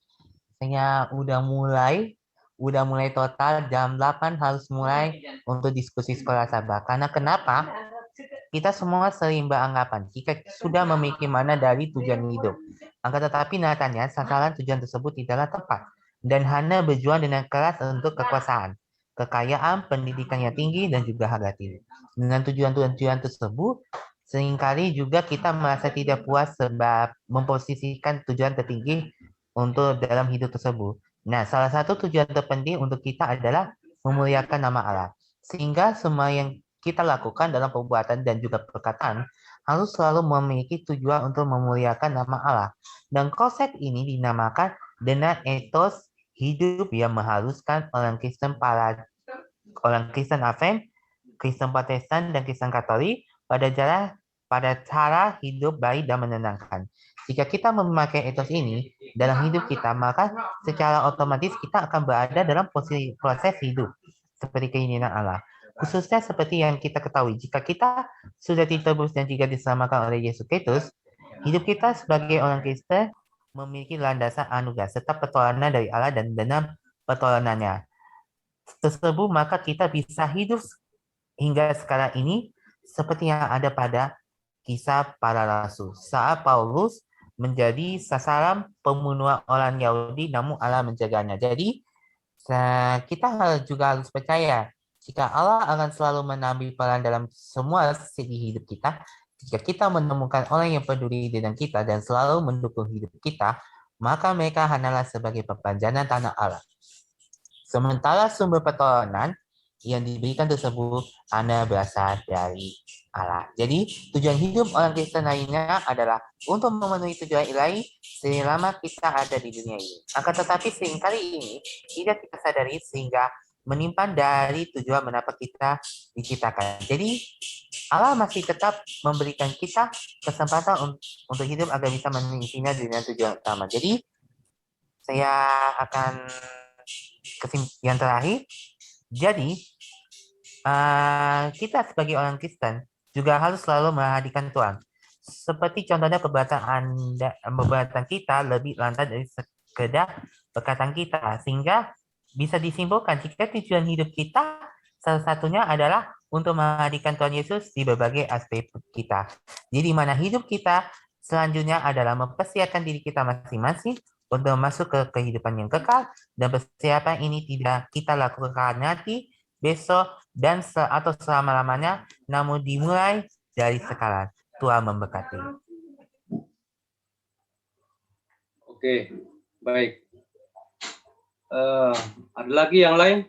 saya udah mulai total jam 8 harus mulai untuk diskusi sekolah sahabat. Karena kenapa? Kita semua sering beranggapan jika sudah memiliki mana dari tujuan hidup. Akan tetapi nyatanya sasaran tujuan tersebut tidaklah tepat dan hanya berjuang dengan keras untuk kekuasaan, kekayaan, pendidikan yang tinggi, dan juga harga diri. Dengan tujuan-tujuan tersebut, seringkali juga kita merasa tidak puas sebab memposisikan tujuan tertinggi untuk dalam hidup tersebut. Nah, salah satu tujuan terpenting untuk kita adalah memuliakan nama Allah. Sehingga semua yang kita lakukan dalam perbuatan dan juga perkataan harus selalu memiliki tujuan untuk memuliakan nama Allah. Dan konsep ini dinamakan dengan etos hidup yang mengharuskan orang Kristen Advent, Kristen Protestan, dan Kristen Katolik pada cara hidup baik dan menyenangkan. Jika kita memakai etos ini dalam hidup kita, maka secara otomatis kita akan berada dalam proses hidup seperti keinginan Allah. Khususnya seperti yang kita ketahui, jika kita sudah ditebus dan juga diselamatkan oleh Yesus Kristus, hidup kita sebagai orang Kristen memiliki landasan anugerah serta pertolongan dari Allah dan dalam pertolongannya. tersebut, maka kita bisa hidup hingga sekarang ini seperti yang ada pada Kisah Para Rasul. Saat Paulus menjadi sasaran pembunuhan orang Yahudi, namun Allah menjaganya. Jadi, kita juga harus percaya jika Allah akan selalu mengambil peran dalam semua segi hidup kita. Jika kita menemukan orang yang peduli dengan kita dan selalu mendukung hidup kita, maka mereka hanyalah sebagai perpanjangan tangan Allah. Sementara sumber pertolongan yang diberikan tersebut hanya berasal dari Allah. Jadi tujuan hidup orang Kristen lainnya adalah untuk memenuhi tujuan ilahi selama kita ada di dunia ini. Akan tetapi seringkali ini tidak kita sadari sehingga menyimpang dari tujuan mengapa kita diciptakan. Jadi Allah masih tetap memberikan kita kesempatan untuk hidup agar bisa mengisinya dengan tujuan utama. Jadi saya akan yang terakhir. Jadi, kita sebagai orang Kristen juga harus selalu menghadirkan Tuhan. Seperti contohnya perbuatan kita lebih lantas dari sekedar perkataan kita. Sehingga bisa disimpulkan jika tujuan hidup kita salah satunya adalah untuk menghadirkan Tuhan Yesus di berbagai aspek kita. Jadi mana hidup kita selanjutnya adalah mempersiapkan diri kita masing-masing untuk masuk ke kehidupan yang kekal, dan persiapan ini tidak kita lakukan nanti, besok, dan atau selama-lamanya, namun dimulai dari sekarang. Tuhan memberkati. Oke, baik. Ada lagi yang lain?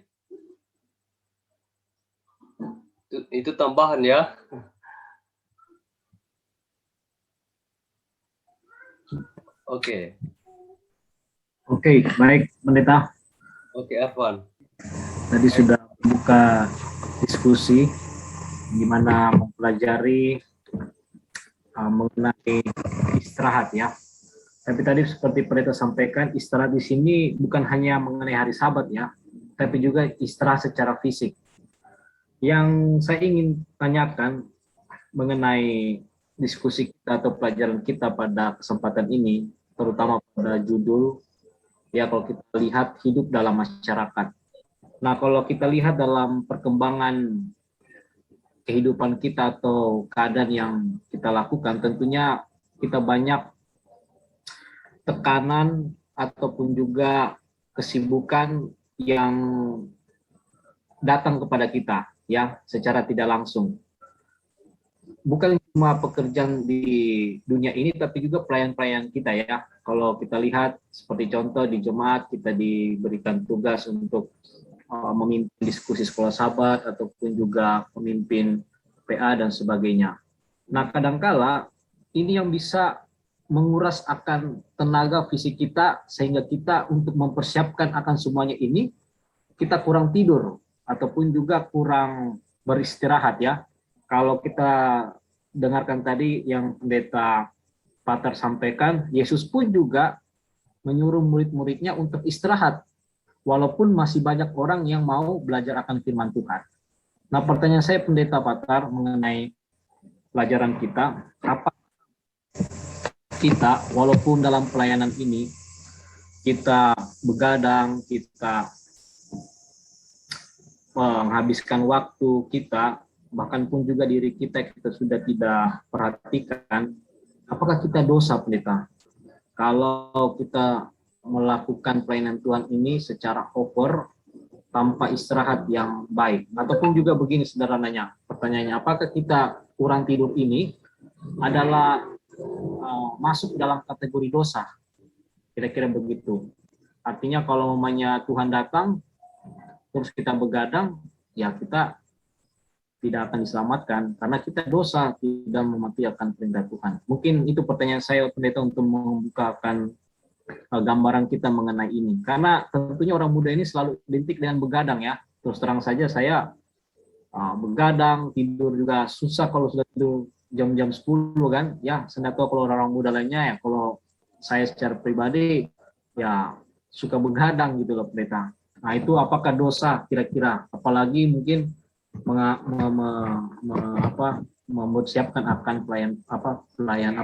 Itu tambahan ya. Oke. Oke, baik Pendeta. Oke, Evan. Tadi sudah buka diskusi gimana mempelajari mengenai istirahat ya. Tapi tadi seperti Pendeta sampaikan, istirahat di sini bukan hanya mengenai hari Sabat ya, tapi juga istirahat secara fisik. Yang saya ingin tanyakan mengenai diskusi kita atau pelajaran kita pada kesempatan ini, terutama pada judul ya, kalau kita lihat hidup dalam masyarakat. Nah, kalau kita lihat dalam perkembangan kehidupan kita atau keadaan yang kita lakukan, tentunya kita banyak tekanan ataupun juga kesibukan yang datang kepada kita ya secara tidak langsung. Bukan cuma pekerjaan di dunia ini, tapi juga pelayan-pelayan kita ya. Kalau kita lihat seperti contoh di jemaat, kita diberikan tugas untuk memimpin diskusi sekolah Sabat ataupun juga memimpin PA dan sebagainya. Nah, kadangkala ini yang bisa menguras akan tenaga fisik kita sehingga kita untuk mempersiapkan akan semuanya ini kita kurang tidur ataupun juga kurang beristirahat ya. Kalau kita dengarkan tadi yang Pendeta Patar sampaikan, Yesus pun juga menyuruh murid-muridnya untuk istirahat, walaupun masih banyak orang yang mau belajar akan firman Tuhan. Nah, pertanyaan saya Pendeta Patar mengenai pelajaran kita, apa kita walaupun dalam pelayanan ini kita begadang, kita menghabiskan waktu kita, bahkan pun juga diri kita sudah tidak perhatikan, apakah kita dosa Pendeta kalau kita melakukan pelayanan Tuhan ini secara over tanpa istirahat yang baik? Ataupun juga begini sederhananya, pertanyaannya, apakah kita kurang tidur ini adalah masuk dalam kategori dosa? Kira-kira begitu. Artinya kalau namanya Tuhan datang terus kita begadang, ya kita tidak akan diselamatkan karena kita dosa, tidak mematuhi akan perintah Tuhan. Mungkin itu pertanyaan saya Pendeta untuk membukakan gambaran kita mengenai ini. Karena tentunya orang muda ini selalu identik dengan begadang ya. Terus terang saja saya begadang, tidur juga susah kalau sudah tidur jam-jam 10 kan. Ya, saya tahu kalau orang muda lainnya ya, kalau saya secara pribadi ya suka begadang gitu loh Pendeta. Nah, itu apakah dosa kira-kira? Apalagi mungkin mempersiapkan akan pelayan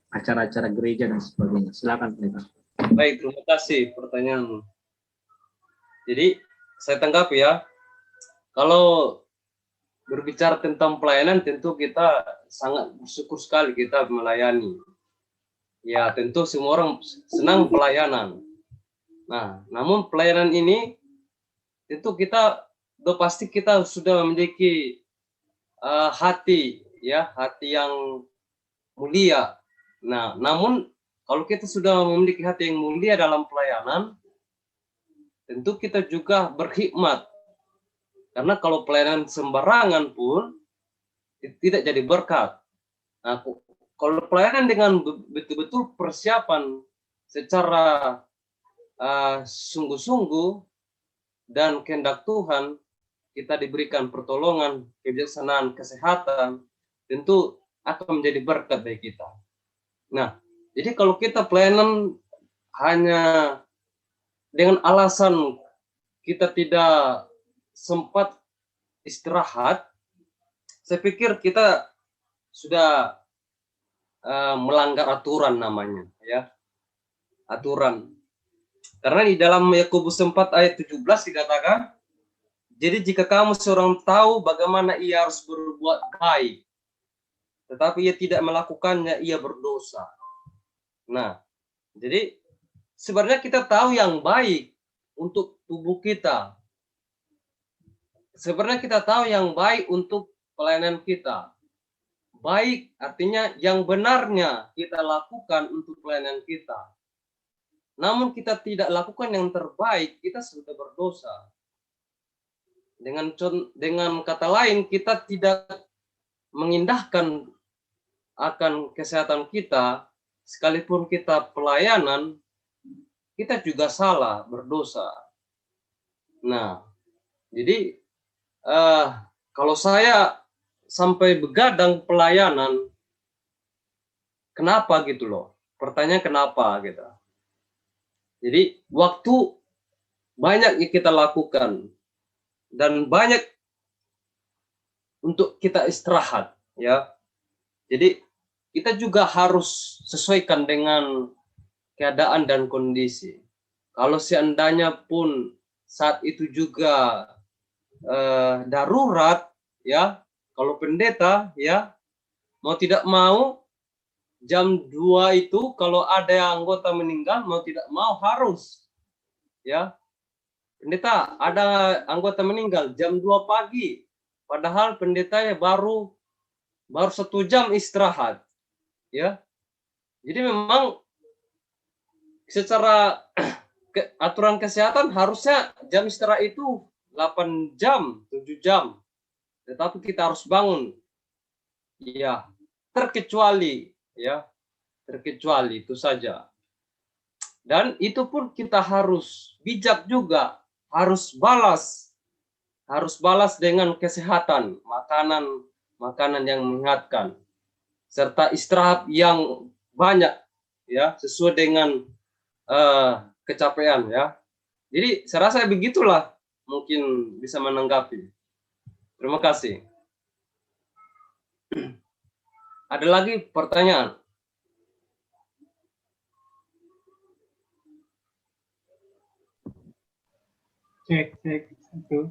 acara-acara gereja dan sebagainya. Silakan Pendeta. Baik, terima kasih pertanyaanmu. Jadi saya tanggapi ya. Kalau berbicara tentang pelayanan, tentu kita sangat bersyukur sekali kita melayani. Ya, tentu semua orang senang pelayanan. Nah, namun pelayanan ini tentu kita udah pasti kita sudah memiliki hati, ya, hati yang mulia. Nah, namun kalau kita sudah memiliki hati yang mulia dalam pelayanan, tentu kita juga berkhidmat. Karena kalau pelayanan sembarangan pun tidak jadi berkat. Nah, kalau pelayanan dengan betul-betul persiapan secara sungguh-sungguh dan kehendak Tuhan, kita diberikan pertolongan, kebijaksanaan, kesehatan, tentu akan menjadi berkat bagi kita. Nah, jadi kalau kita pelayanan hanya dengan alasan kita tidak sempat istirahat, saya pikir kita sudah melanggar aturan namanya, ya, aturan. Karena di dalam Yakobus 4 ayat 17 dikatakan, jadi jika kamu seorang tahu bagaimana ia harus berbuat baik, tetapi ia tidak melakukannya, ia berdosa. Nah, jadi sebenarnya kita tahu yang baik untuk tubuh kita. Sebenarnya kita tahu yang baik untuk pelayanan kita. Baik artinya yang benarnya kita lakukan untuk pelayanan kita. Namun kita tidak lakukan yang terbaik, kita sudah berdosa. Dengan kata lain, kita tidak mengindahkan akan kesehatan kita, sekalipun kita pelayanan, kita juga salah, berdosa. Nah, jadi kalau saya sampai begadang pelayanan, kenapa gitu loh? Pertanyaan kenapa gitu. Jadi waktu banyak yang kita lakukan dan banyak untuk kita istirahat, ya. Jadi kita juga harus sesuaikan dengan keadaan dan kondisi. Kalau seandainya pun saat itu juga darurat, ya, kalau pendeta, ya, mau tidak mau jam 2 itu kalau ada anggota meninggal, mau tidak mau harus, ya, pendeta ada anggota meninggal jam 2 pagi, padahal pendetanya baru 1 jam istirahat, ya. Jadi memang secara aturan kesehatan harusnya jam istirahat itu 8 jam, 7 jam. Tetapi kita harus bangun. Ya, terkecuali, ya. Terkecuali itu saja. Dan itu pun kita harus bijak juga, harus balas dengan kesehatan, makanan yang menyehatkan, serta istirahat yang banyak, ya, sesuai dengan kecapean, ya. Jadi saya rasa begitulah mungkin bisa menanggapi. Terima kasih. Ada lagi pertanyaan? Cek satu.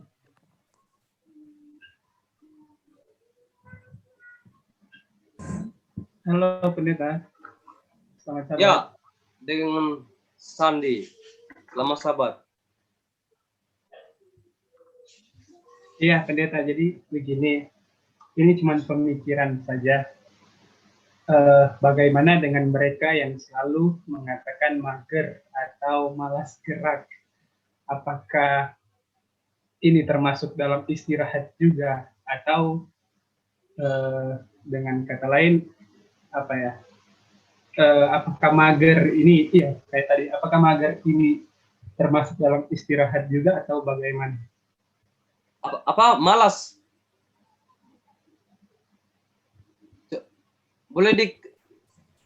Halo pendeta. Selamat sabat. Ya, dengan Sandi. Selamat sabat. Iya pendeta, jadi begini, ini cuma pemikiran saja. Bagaimana dengan mereka yang selalu mengatakan mager atau malas gerak? Apakah ini termasuk dalam istirahat juga, atau dengan kata lain apa ya? Apakah mager ini, iya kayak tadi, apakah mager ini termasuk dalam istirahat juga atau bagaimana? Apa malas? Boleh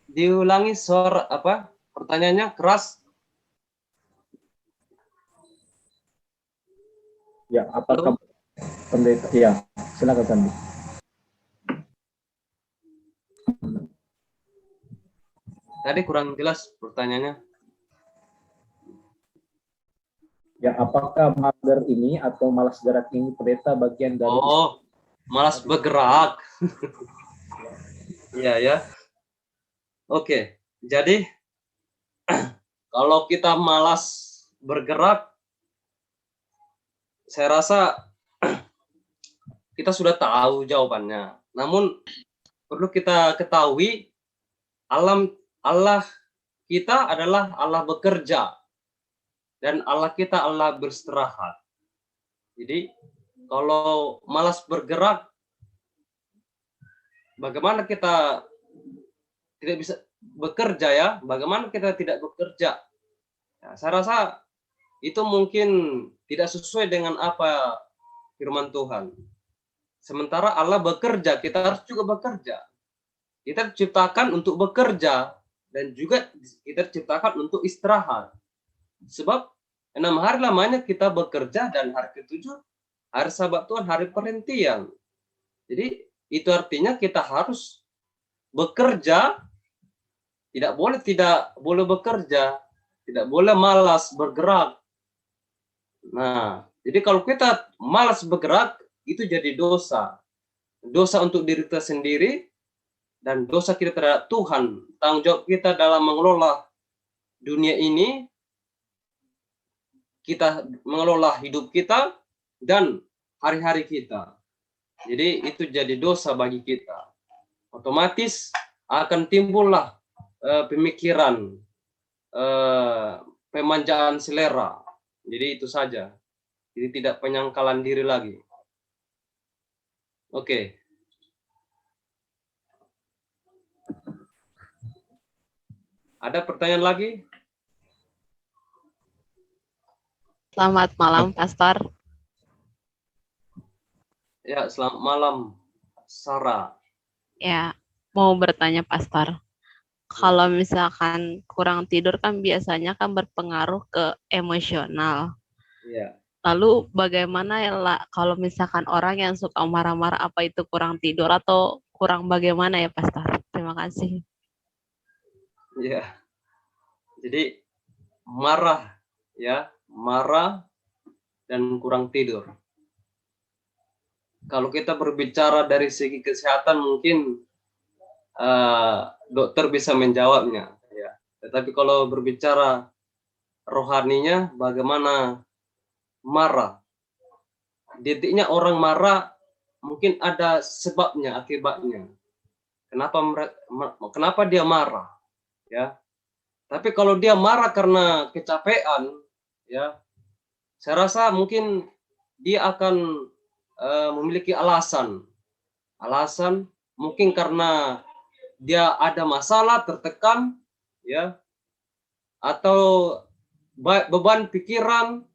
diulangi suara apa? Pertanyaannya keras. Ya, apakah pendeta? Ya, silakan Sandi. Tadi kurang jelas pertanyaannya. Ya, apakah mager ini atau malas gerak ini pendeta bagian dari Oh, malas bergerak. Iya ya. Oke, jadi kalau kita malas bergerak, saya rasa kita sudah tahu jawabannya. Namun perlu kita ketahui Allah kita adalah Allah bekerja dan Allah kita Allah beristirahat. Jadi kalau malas bergerak, bagaimana kita tidak bisa bekerja ya? Bagaimana kita tidak bekerja? Ya, saya rasa itu mungkin tidak sesuai dengan apa firman Tuhan. Sementara Allah bekerja, kita harus juga bekerja. Kita diciptakan untuk bekerja dan juga kita diciptakan untuk istirahat. Sebab 6 hari lamanya kita bekerja dan hari ke-7 hari Sabat Tuhan, hari perhentian. Jadi itu artinya kita harus bekerja, tidak boleh bekerja, tidak boleh malas bergerak. Nah, jadi kalau kita malas bergerak itu jadi dosa. Dosa untuk diri kita sendiri dan dosa kita terhadap Tuhan. Tanggung jawab kita dalam mengelola dunia ini, kita mengelola hidup kita dan hari-hari kita. Jadi itu jadi dosa bagi kita. Otomatis akan timbullah pemikiran, pemanjaan selera. Jadi itu saja. Jadi tidak penyangkalan diri lagi. Oke. Ada pertanyaan lagi? Selamat malam, Pastor. Ya, selamat malam, Sarah. Ya, mau bertanya, Pastor. Kalau misalkan kurang tidur kan biasanya kan berpengaruh ke emosional. Ya. Lalu bagaimana ya lah kalau misalkan orang yang suka marah-marah, apa itu kurang tidur atau kurang bagaimana ya, Pastor? Terima kasih. Ya. Jadi marah ya, marah dan kurang tidur. Kalau kita berbicara dari segi kesehatan mungkin dokter bisa menjawabnya ya. Tetapi kalau berbicara rohaninya bagaimana marah? Detiknya orang marah mungkin ada sebabnya, akibatnya. Kenapa dia marah? Ya. Tapi kalau dia marah karena kecapean, ya, saya rasa mungkin dia akan memiliki alasan mungkin karena dia ada masalah, tertekan, ya, atau beban pikiran,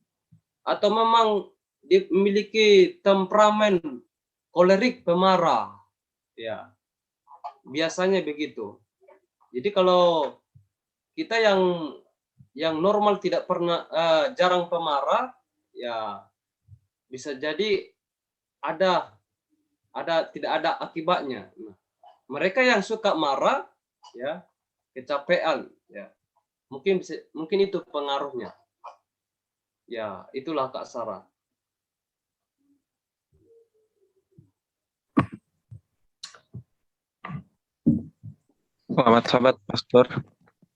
atau memang dia memiliki temperamen kolerik, pemarah, ya, biasanya begitu. Jadi kalau kita yang normal tidak pernah jarang pemarah, ya bisa jadi tidak ada akibatnya. Nah, mereka yang suka marah, ya, kecapean, ya, mungkin itu pengaruhnya. Ya, itulah Kak Sarah. Selamat Sabat, Pastor.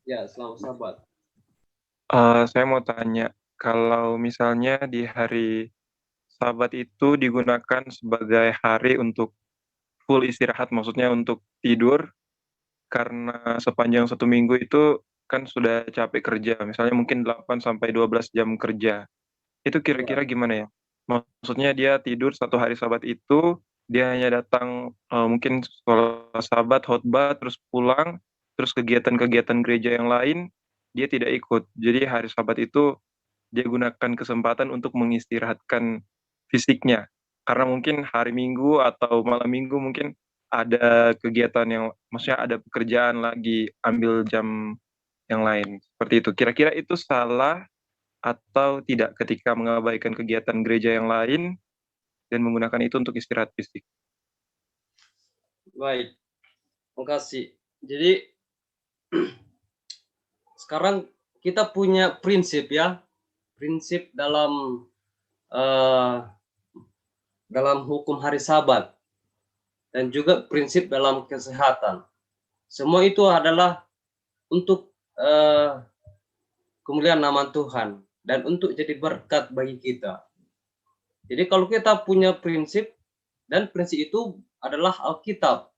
Ya, selamat Sabat. Saya mau tanya, kalau misalnya di hari Sabat itu digunakan sebagai hari untuk full istirahat, maksudnya untuk tidur, karena sepanjang 1 minggu itu kan sudah capek kerja, misalnya mungkin 8-12 jam kerja. Itu kira-kira gimana ya? Maksudnya dia tidur 1 hari Sabat itu, dia hanya datang mungkin sholat Sabat, khotbah, terus pulang, terus kegiatan-kegiatan gereja yang lain, dia tidak ikut. Jadi hari Sabat itu dia gunakan kesempatan untuk mengistirahatkan fisiknya. Karena mungkin hari Minggu atau malam Minggu mungkin ada kegiatan yang, maksudnya ada pekerjaan lagi, ambil jam yang lain. Seperti itu. Kira-kira itu salah atau tidak ketika mengabaikan kegiatan gereja yang lain dan menggunakan itu untuk istirahat fisik? Baik, terima kasih. Jadi sekarang kita punya prinsip ya, prinsip dalam hukum hari Sabat dan juga prinsip dalam kesehatan. Semua itu adalah untuk kemuliaan nama Tuhan dan untuk jadi berkat bagi kita. Jadi kalau kita punya prinsip, dan prinsip itu adalah Alkitab,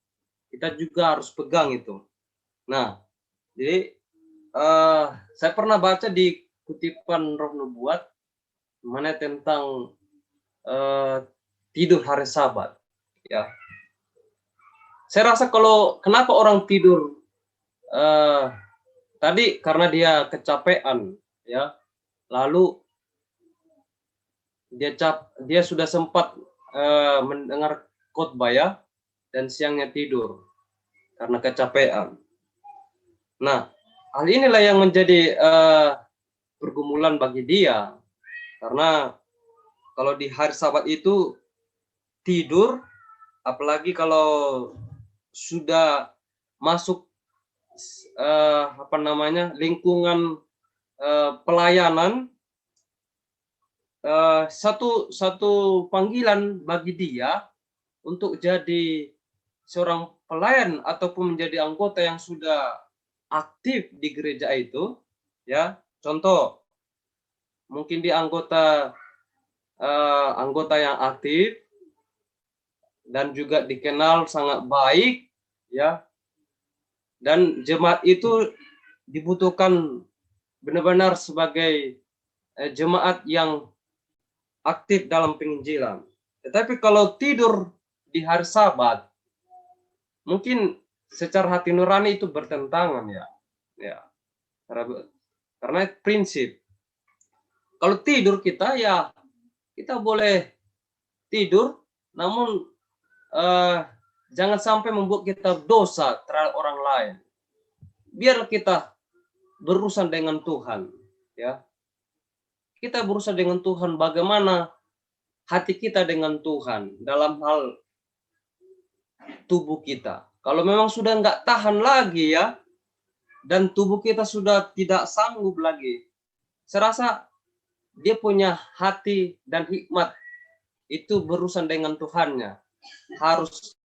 kita juga harus pegang itu. Nah, jadi saya pernah baca di kutipan Roh Nubuat mana tentang tidur hari Sabat. Ya, saya rasa kalau kenapa orang tidur tadi karena dia kecapean, ya, lalu dia sudah sempat mendengar khotbah, ya, dan siangnya tidur karena kecapean. Nah, hal inilah yang menjadi pergumulan bagi dia, karena kalau di hari Sabat itu tidur, apalagi kalau sudah masuk lingkungan pelayanan, satu panggilan bagi dia untuk jadi seorang pelayan ataupun menjadi anggota yang sudah aktif di gereja itu, ya. Contoh, mungkin di anggota yang aktif dan juga dikenal sangat baik, ya. Dan jemaat itu dibutuhkan benar-benar sebagai jemaat yang aktif dalam penginjilan. Tetapi kalau tidur di hari Sabat, mungkin secara hati nurani itu bertentangan, ya. Ya. Karena prinsip. Kalau tidur kita, ya kita boleh tidur, namun jangan sampai membuat kita dosa terhadap orang lain. Biar kita berurusan dengan Tuhan, ya. Kita berurusan dengan Tuhan, bagaimana hati kita dengan Tuhan dalam hal tubuh kita. Kalau memang sudah nggak tahan lagi, ya, dan tubuh kita sudah tidak sanggup lagi, saya rasa dia punya hati dan hikmat itu berurusan dengan Tuhannya, harus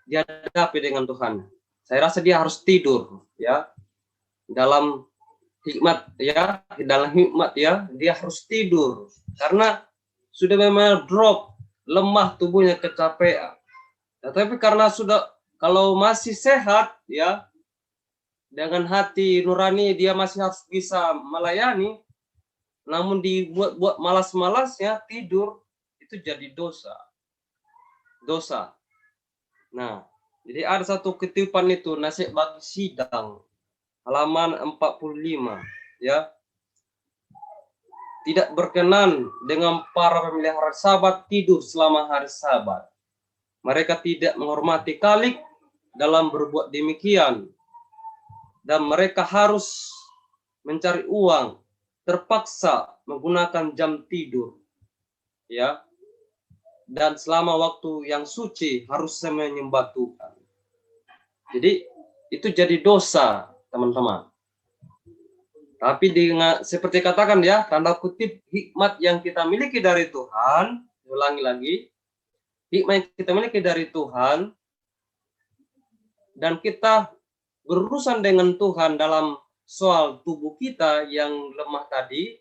dihadapi dengan Tuhan. Saya rasa dia harus tidur, ya, dalam hikmat, ya, dia harus tidur karena sudah memang drop, lemah tubuhnya, kecapean. Tetapi karena sudah, kalau masih sehat, ya, dengan hati nurani dia masih harus bisa melayani, namun dibuat malas-malasnya tidur, itu jadi dosa. Nah, jadi ada satu kutipan itu, nasihat bagi sidang, halaman 45, ya. Tidak berkenan dengan para pemelihara Sabat tidur selama hari Sabat. Mereka tidak menghormati Khalik dalam berbuat demikian, dan mereka harus mencari uang, terpaksa menggunakan jam tidur, ya. Dan selama waktu yang suci harus menyembah Tuhan. Jadi itu jadi dosa, teman-teman. Tapi dengan seperti katakan, ya, tanda kutip hikmat yang kita miliki dari Tuhan, ulangi lagi, hikmat yang kita miliki dari Tuhan, dan kita berurusan dengan Tuhan dalam soal tubuh kita yang lemah tadi,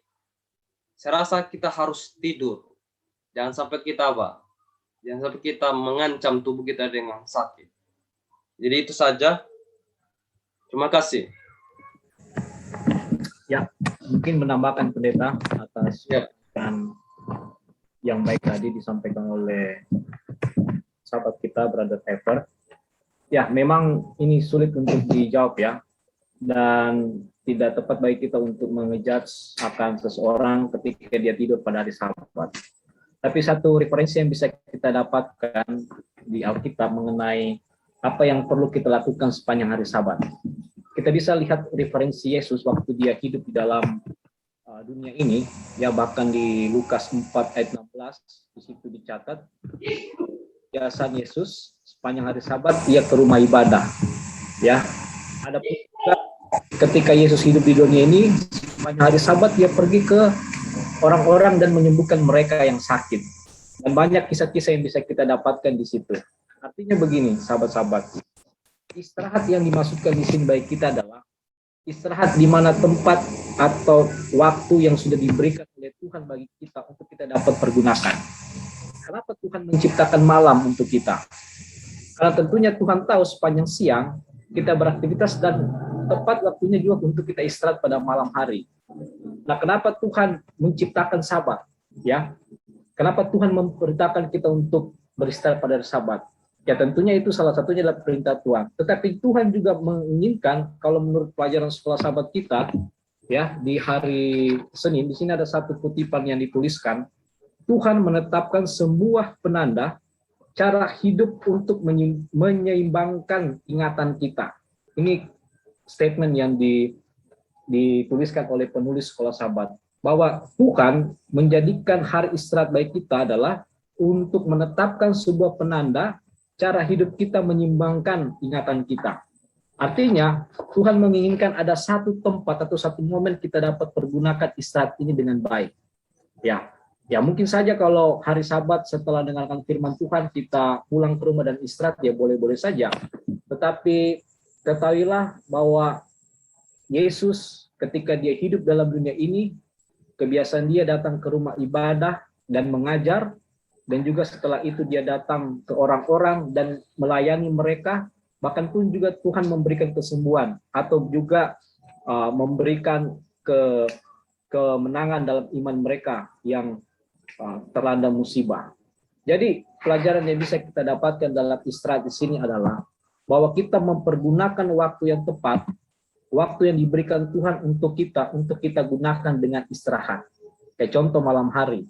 saya rasa kita harus tidur. Jangan sampai kita mengancam tubuh kita dengan sakit. Jadi itu saja. Terima kasih. Ya, mungkin menambahkan pendeta atas yang baik tadi disampaikan oleh sahabat kita, Brother Ever. Ya, memang ini sulit untuk dijawab, ya, dan tidak tepat bagi kita untuk mengejudge akan seseorang ketika dia tidur pada hari Sabat. Tapi satu referensi yang bisa kita dapatkan di Alkitab mengenai apa yang perlu kita lakukan sepanjang hari Sabat. Kita bisa lihat referensi Yesus waktu dia hidup di dalam dunia ini, ya, bahkan di Lukas 4 ayat 16, di situ dicatat, kebiasaan Yesus sepanjang hari Sabat dia ke rumah ibadah, ya. Ada pun ketika Yesus hidup di dunia ini, sepanjang hari Sabat dia pergi ke orang-orang dan menyembuhkan mereka yang sakit. Dan banyak kisah-kisah yang bisa kita dapatkan di situ. Artinya begini, sahabat-sahabat, istirahat yang dimaksudkan di sini bagi kita adalah istirahat di mana tempat atau waktu yang sudah diberikan oleh Tuhan bagi kita untuk kita dapat pergunakan. Kenapa Tuhan menciptakan malam untuk kita? Karena tentunya Tuhan tahu sepanjang siang kita beraktivitas dan tepat waktunya juga untuk kita istirahat pada malam hari. Nah, kenapa Tuhan menciptakan Sabat? Ya, kenapa Tuhan memerintahkan kita untuk beristirahat pada Sabat? Ya, tentunya itu salah satunya adalah perintah Tuhan. Tetapi Tuhan juga menginginkan, kalau menurut pelajaran sekolah Sabat kita, ya, di hari Senin, di sini ada satu kutipan yang dituliskan, Tuhan menetapkan sebuah penanda cara hidup untuk menyeimbangkan ingatan kita. Ini statement yang dituliskan oleh penulis sekolah Sabat, bahwa Tuhan menjadikan hari istirahat bagi kita adalah untuk menetapkan sebuah penanda cara hidup kita menyeimbangkan ingatan kita. Artinya, Tuhan menginginkan ada satu tempat atau satu momen kita dapat pergunakan istirahat ini dengan baik. Ya, mungkin saja kalau hari Sabat setelah dengarkan firman Tuhan kita pulang ke rumah dan istirahat, ya boleh-boleh saja. Tetapi ketahuilah bahwa Yesus ketika dia hidup dalam dunia ini, kebiasaan dia datang ke rumah ibadah dan mengajar, dan juga setelah itu dia datang ke orang-orang dan melayani mereka, bahkan pun juga Tuhan memberikan kesembuhan atau juga memberikan kemenangan dalam iman mereka yang terlanda musibah. Jadi pelajaran yang bisa kita dapatkan dalam istirahat di sini adalah bahwa kita mempergunakan waktu yang tepat, waktu yang diberikan Tuhan untuk kita gunakan dengan istirahat. Kayak contoh malam hari.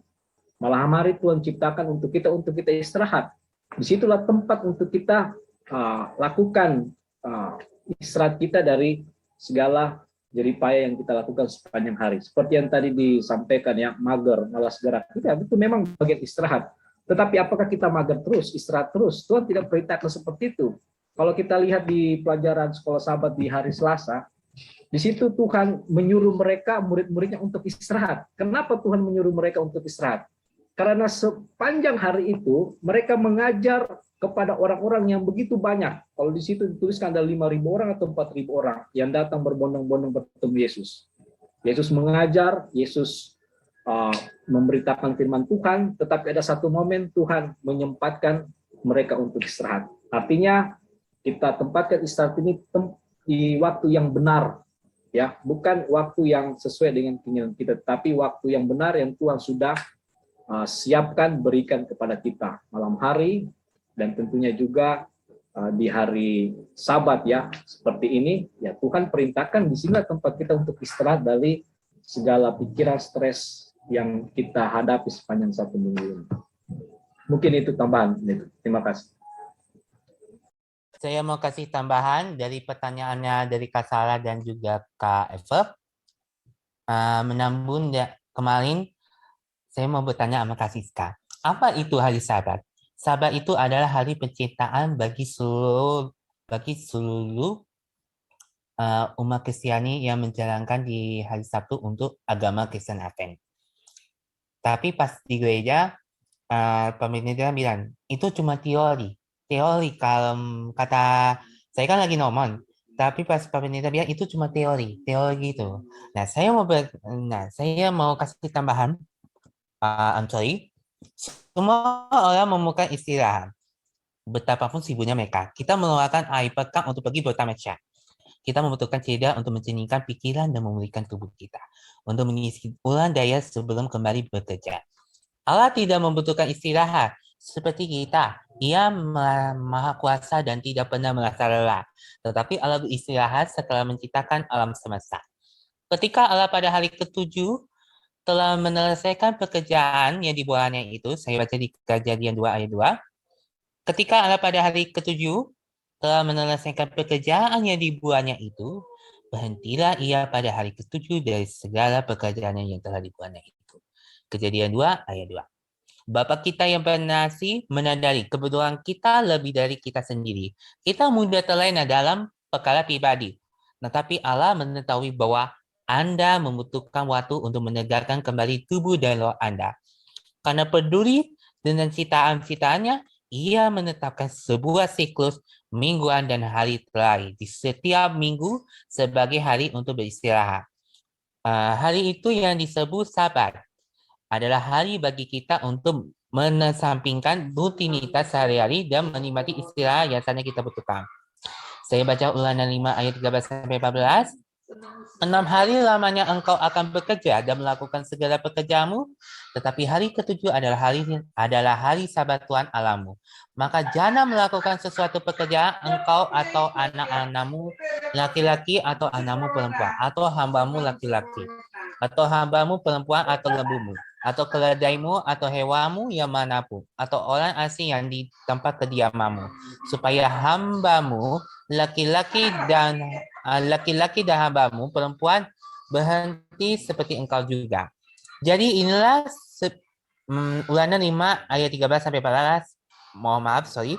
Malam hari Tuhan ciptakan untuk kita istirahat. Disitulah tempat untuk kita lakukan istirahat kita dari segala jeripaya yang kita lakukan sepanjang hari. Seperti yang tadi disampaikan ya, mager, malas gerak. Itu memang bagian istirahat. Tetapi apakah kita mager terus, istirahat terus? Tuhan tidak perintahkan seperti itu. Kalau kita lihat di pelajaran sekolah Sabat di hari Selasa, di situ Tuhan menyuruh mereka, murid-muridnya untuk istirahat. Kenapa Tuhan menyuruh mereka untuk istirahat? Karena sepanjang hari itu mereka mengajar kepada orang-orang yang begitu banyak. Kalau di situ dituliskan ada 5.000 orang atau 4.000 orang yang datang berbondong-bondong bertemu Yesus. Yesus mengajar, Yesus memberitakan firman Tuhan, tetapi ada satu momen Tuhan menyempatkan mereka untuk istirahat. Artinya kita tempatkan istirahat ini di waktu yang benar, ya, bukan waktu yang sesuai dengan keinginan kita, tapi waktu yang benar yang Tuhan sudah siapkan, berikan kepada kita malam hari, dan tentunya juga di hari Sabat ya, seperti ini ya, Tuhan perintahkan di sini tempat kita untuk istirahat dari segala pikiran stres yang kita hadapi sepanjang satu minggu ini. Mungkin itu tambahan. Terima kasih. Saya mau kasih tambahan dari pertanyaannya dari Kak Sarah dan juga Kak Eva. Menambung kemarin, saya mau bertanya sama Kak Siska. Apa itu hari Sabat? Sabat itu adalah hari penciptaan bagi seluruh umat Kristiani yang menjalankan di hari Sabtu untuk agama Kristen Advent. Tapi pas di gereja, pemerintah bilang, itu cuma teori. Teori, kalau kata, saya kan lagi ngomong, tapi pas pemerintah bilang, itu cuma teori gitu. Nah, saya mau kasih tambahan, semua orang memerlukan istirahat. Betapapun sibuknya mereka, kita mengeluarkan air pekan untuk pergi bertamasya. Kita membutuhkan jeda untuk mencernihkan pikiran dan memulihkan tubuh kita, untuk mengisi ulang daya sebelum kembali bekerja. Allah tidak membutuhkan istirahat seperti kita. Ia maha kuasa dan tidak pernah merasa lelah. Tetapi Allah beristirahat setelah menciptakan alam semesta. Ketika Allah pada hari ke-7 telah menyelesaikan pekerjaan yang dibuatnya itu, saya baca di Kejadian 2 ayat 2. Ketika Allah pada hari ke-7 telah menyelesaikan pekerjaan yang dibuatnya itu, berhentilah ia pada hari ke-7 dari segala pekerjaan yang telah dibuatnya itu. Kejadian 2 ayat 2. Bapa kita yang bernasih menandai kebutuhan kita lebih dari kita sendiri. Kita mudah terlena dalam perkara pribadi. Tetapi Allah mengetahui bahwa Anda membutuhkan waktu untuk menegakkan kembali tubuh dan roh Anda. Karena peduli dengan ciptaan-ciptaannya, ia menetapkan sebuah siklus mingguan dan hari terakhir di setiap minggu sebagai hari untuk beristirahat. Hari itu yang disebut Sabat adalah hari bagi kita untuk mengesampingkan rutinitas sehari-hari dan menikmati istirahat yang sebenarnya kita butuhkan. Saya baca Ulangan 5 ayat 13-14. 6 hari lamanya engkau akan bekerja dan melakukan segala pekerjaanmu, tetapi hari ketujuh adalah hari Sabat Tuhan Allahmu. Maka jangan melakukan sesuatu pekerjaan engkau atau anak-anakmu laki-laki atau anakmu perempuan atau hambamu laki-laki atau hambamu perempuan atau lembumu atau keledaimu atau hewanmu yang manapun atau orang asing yang di tempat kediamanmu, supaya hambamu laki-laki dan hambamu perempuan berhenti seperti engkau juga. Jadi inilah Ulangan 5 ayat 13-14. Mohon maaf, sorry.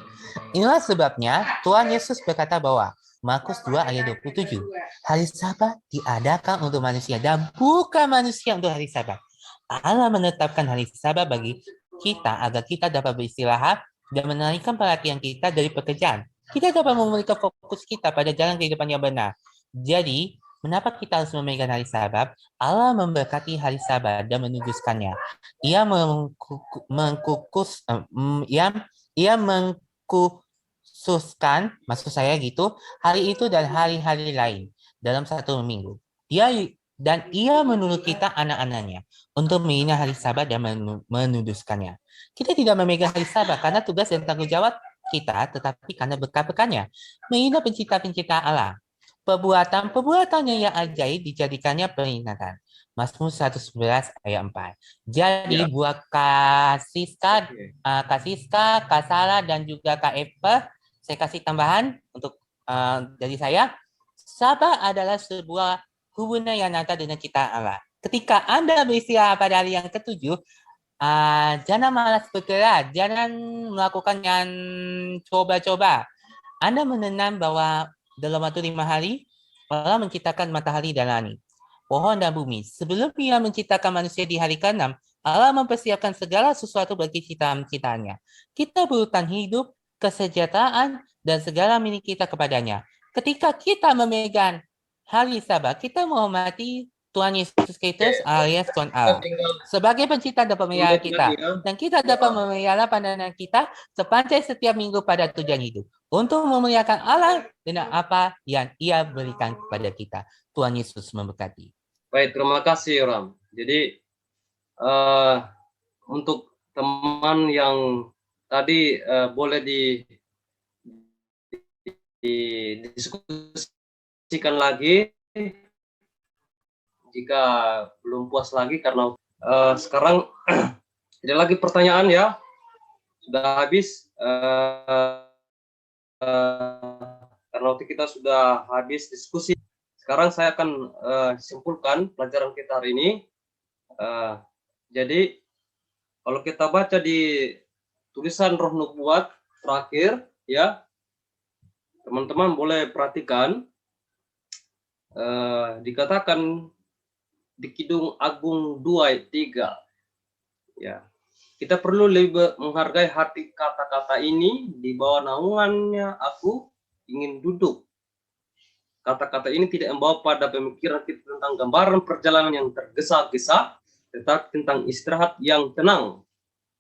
Inilah sebabnya Tuhan Yesus berkata bahwa Markus 2 ayat 27, hari Sabat diadakan untuk manusia dan bukan manusia untuk hari Sabat. Allah menetapkan hari Sabat bagi kita agar kita dapat beristirahat dan menalihkan perhatian kita dari pekerjaan. Kita dapat memulihkan fokus kita pada jalan kehidupan yang benar. Jadi, mengapa kita harus memegang hari Sabat? Allah memberkati hari Sabat dan menuduskannya. Ia mengkhususkan, maksud saya gitu, hari itu dan hari-hari lain dalam satu minggu. Ia menuntut kita anak-anaknya untuk menghina hari Sabat dan menuduskannya. Kita tidak memegang hari Sabat karena tugas dan tanggung jawab kita, tetapi karena berkat-berkatnya menghina pencipta-pencipta Allah. Perbuatannya yang ajaib dijadikannya peringatan. Mazmur 111 ayat 4. Jadi buat Kasiska, Kasala dan juga Kak Eva, saya kasih tambahan untuk dari saya. Sabat adalah sebuah hubungan yang nyata dengan ciptaan Allah. Ketika Anda beristirahat pada hari yang ketujuh, jangan malas bergerak, jangan melakukan yang coba-coba. Anda menenang bahwa dalam waktu 5 hari, Allah menciptakan matahari dan langit, pohon dan bumi. Sebelum Ia menciptakan manusia di hari ke-6, Allah mempersiapkan segala sesuatu bagi ciptaan-ciptaannya. Kita berhutang hidup, kesejahteraan, dan segala milik kita kepadanya. Ketika kita memegang hari Sabat, kita menghormati Tuhan Yesus Kristus alias Tuhan Allah. Sebagai pencipta dapat memelihara kita, dan kita dapat memelihara pandangan kita sepanjang setiap minggu pada tujuan hidup, untuk memuliakan Allah dengan apa yang Ia berikan kepada kita. Tuhan Yesus memberkati. Baik, terima kasih Ram. Jadi untuk teman yang tadi boleh didiskusikan lagi jika belum puas lagi, karena sekarang ada lagi pertanyaan ya, sudah habis karena waktu kita sudah habis diskusi. Sekarang saya akan simpulkan pelajaran kita hari ini. Jadi kalau kita baca di tulisan Roh Nubuat terakhir ya, teman-teman boleh perhatikan, dikatakan di Kidung Agung 2 ayat 3 ya, kita perlu lebih menghargai hati kata-kata ini. Di bawah naungannya aku ingin duduk. Kata-kata ini tidak membawa pada pemikiran kita tentang gambaran perjalanan yang tergesa-gesa, tetapi tentang istirahat yang tenang.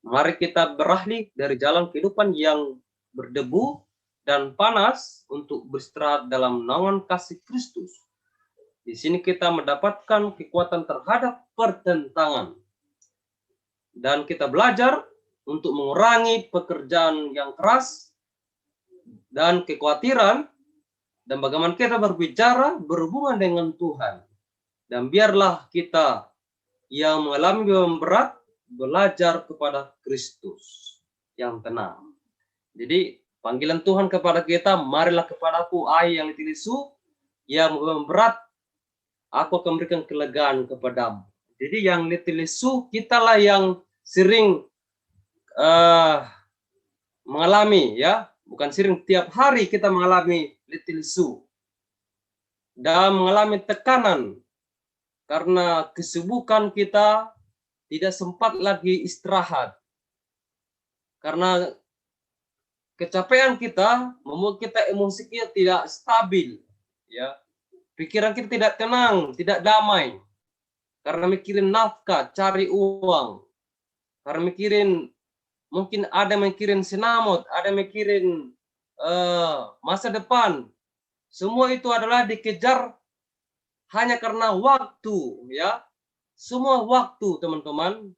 Mari kita beralih dari jalan kehidupan yang berdebu dan panas untuk beristirahat dalam naungan kasih Kristus. Di sini kita mendapatkan kekuatan terhadap pertentangan. Dan kita belajar untuk mengurangi pekerjaan yang keras dan kekhawatiran, dan bagaimana kita berbicara berhubungan dengan Tuhan. Dan biarlah kita yang mengalami beban berat belajar kepada Kristus yang tenang. Jadi panggilan Tuhan kepada kita, marilah kepadaku ai yang letih lesu, yang beban berat, aku akan memberikan kelegaan kepadamu. Jadi yang letih lesu, kitalah yang sering mengalami ya, bukan sering, tiap hari kita mengalami letih lesu dan mengalami tekanan karena kesibukan kita tidak sempat lagi istirahat. Karena kecapean kita membuat kita emosi kita tidak stabil, ya. Pikiran kita tidak tenang, tidak damai. Karena mikirin nafkah, cari uang. Karena mikirin, mungkin ada mikirin sinamot, ada mikirin masa depan. Semua itu adalah dikejar hanya karena waktu, ya. Semua waktu, teman-teman.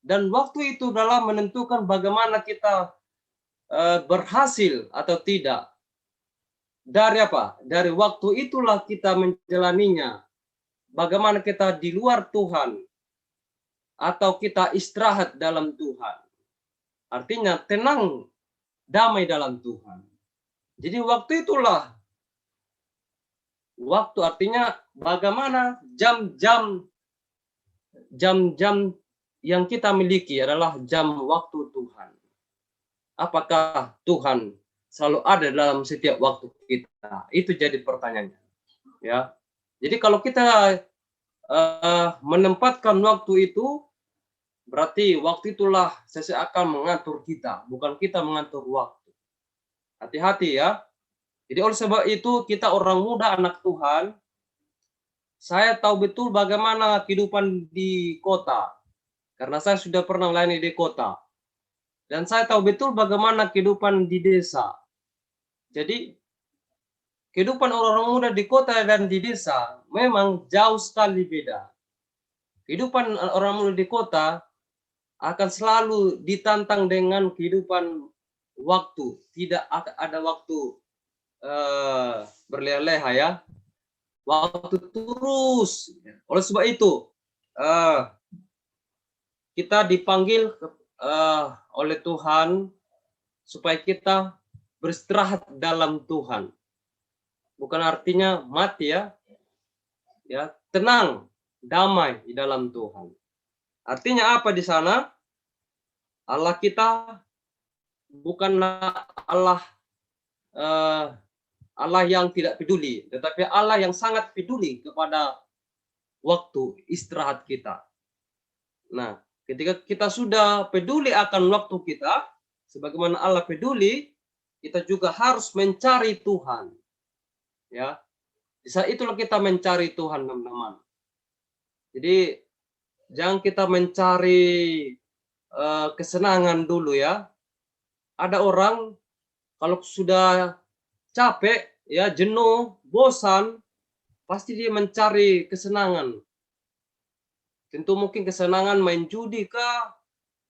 Dan waktu itu adalah menentukan bagaimana kita berhasil atau tidak. Dari apa? Dari waktu itulah kita menjalaninya. Bagaimana kita di luar Tuhan atau kita istirahat dalam Tuhan. Artinya tenang, damai dalam Tuhan. Jadi waktu itulah, waktu artinya bagaimana jam-jam yang kita miliki adalah jam waktu Tuhan. Apakah Tuhan selalu ada dalam setiap waktu kita? Itu jadi pertanyaannya. Ya. Jadi kalau kita menempatkan waktu itu, berarti waktu itulah sesuatu akan mengatur kita, bukan kita mengatur waktu. Hati-hati ya. Jadi oleh sebab itu kita orang muda anak Tuhan, saya tahu betul bagaimana kehidupan di kota. Karena saya sudah pernah melayani di kota. Dan saya tahu betul bagaimana kehidupan di desa. Jadi kehidupan orang muda di kota dan di desa memang jauh sekali beda. Kehidupan orang muda di kota akan selalu ditantang dengan kehidupan waktu. Tidak ada waktu berleha-leha ya. Waktu terus. Oleh sebab itu kita dipanggil oleh Tuhan supaya kita beristirahat dalam Tuhan. Bukan artinya mati ya. Ya, tenang, damai di dalam Tuhan. Artinya apa di sana? Allah kita bukanlah Allah yang tidak peduli, tetapi Allah yang sangat peduli kepada waktu istirahat kita. Nah, ketika kita sudah peduli akan waktu kita, sebagaimana Allah peduli, kita juga harus mencari Tuhan. Ya, di saat itulah kita mencari Tuhan, teman-teman. Jadi jangan kita mencari kesenangan dulu ya. Ada orang kalau sudah capek, ya jenuh, bosan, pasti dia mencari kesenangan. Tentu mungkin kesenangan main judi kah,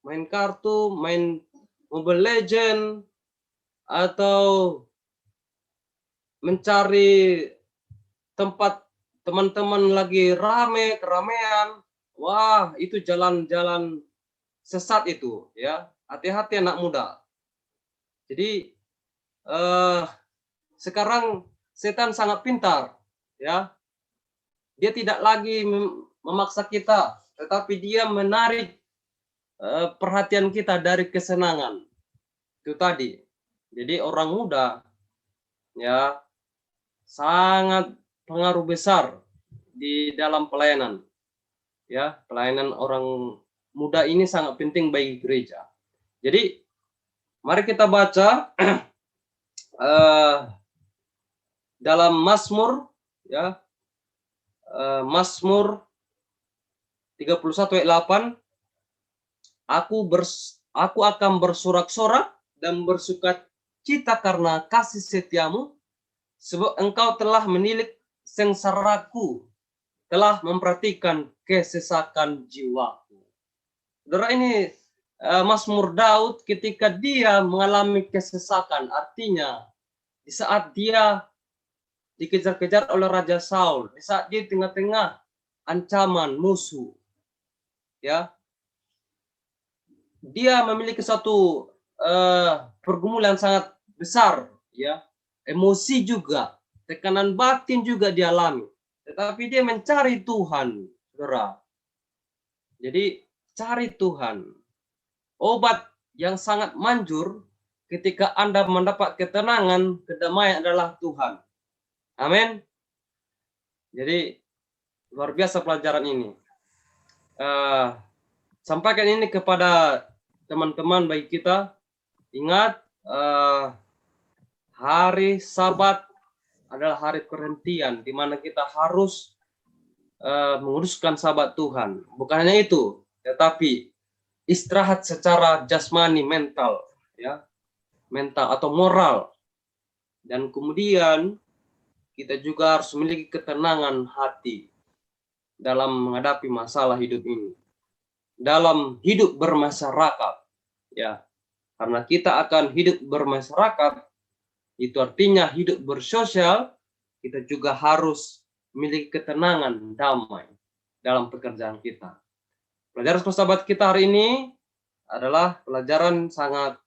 main kartu, main Mobile Legend, atau mencari tempat teman-teman lagi keramaian. Wah, itu jalan-jalan sesat itu ya. Hati-hati anak muda. Jadi sekarang setan sangat pintar ya. Dia tidak lagi memaksa kita, tetapi dia menarik perhatian kita dari kesenangan. Itu tadi. Jadi orang muda ya sangat pengaruh besar di dalam pelayanan. Ya, pelayanan orang muda ini sangat penting bagi gereja. Jadi mari kita baca dalam Mazmur ya. Mazmur 31 ayat 8. Aku akan bersorak-sorak dan bersukacita karena kasih setiamu, sebab engkau telah menilik sengsaraku, telah memperhatikan kesesakan jiwaku. Saudara, ini Mazmur Daud ketika dia mengalami kesesakan, artinya di saat dia dikejar-kejar oleh Raja Saul, di saat dia tengah-tengah ancaman musuh, ya, dia memiliki satu pergumulan sangat besar, ya, emosi juga, tekanan batin juga dialami, tetapi dia mencari Tuhan, saudara. Jadi cari Tuhan. Obat yang sangat manjur ketika Anda mendapat ketenangan, kedamaian adalah Tuhan. Amin. Jadi luar biasa pelajaran ini. Sampaikan ini kepada teman-teman baik kita. Ingat, hari Sabat adalah hari perhentian di mana kita harus menguruskan Sabat Tuhan. Bukan hanya itu, tetapi istirahat secara jasmani, mental, ya, mental atau moral. Dan kemudian kita juga harus memiliki ketenangan hati dalam menghadapi masalah hidup ini, dalam hidup bermasyarakat, ya. Karena kita akan hidup bermasyarakat, itu artinya hidup bersosial, kita juga harus memiliki ketenangan, damai dalam pekerjaan kita. Pelajaran sekolah Sabat kita hari ini adalah pelajaran sangat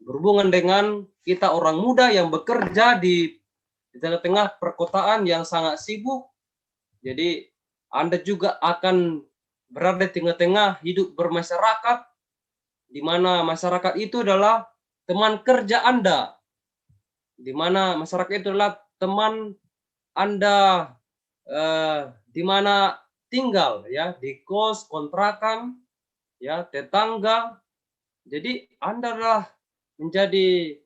berhubungan dengan kita orang muda yang bekerja di tengah-tengah perkotaan yang sangat sibuk. Jadi Anda juga akan berada di tengah-tengah hidup bermasyarakat, di mana masyarakat itu adalah teman kerja Anda, di mana masyarakat itu adalah teman Anda di mana tinggal, ya, di kos, kontrakan, ya, tetangga. Jadi Anda adalah menjadi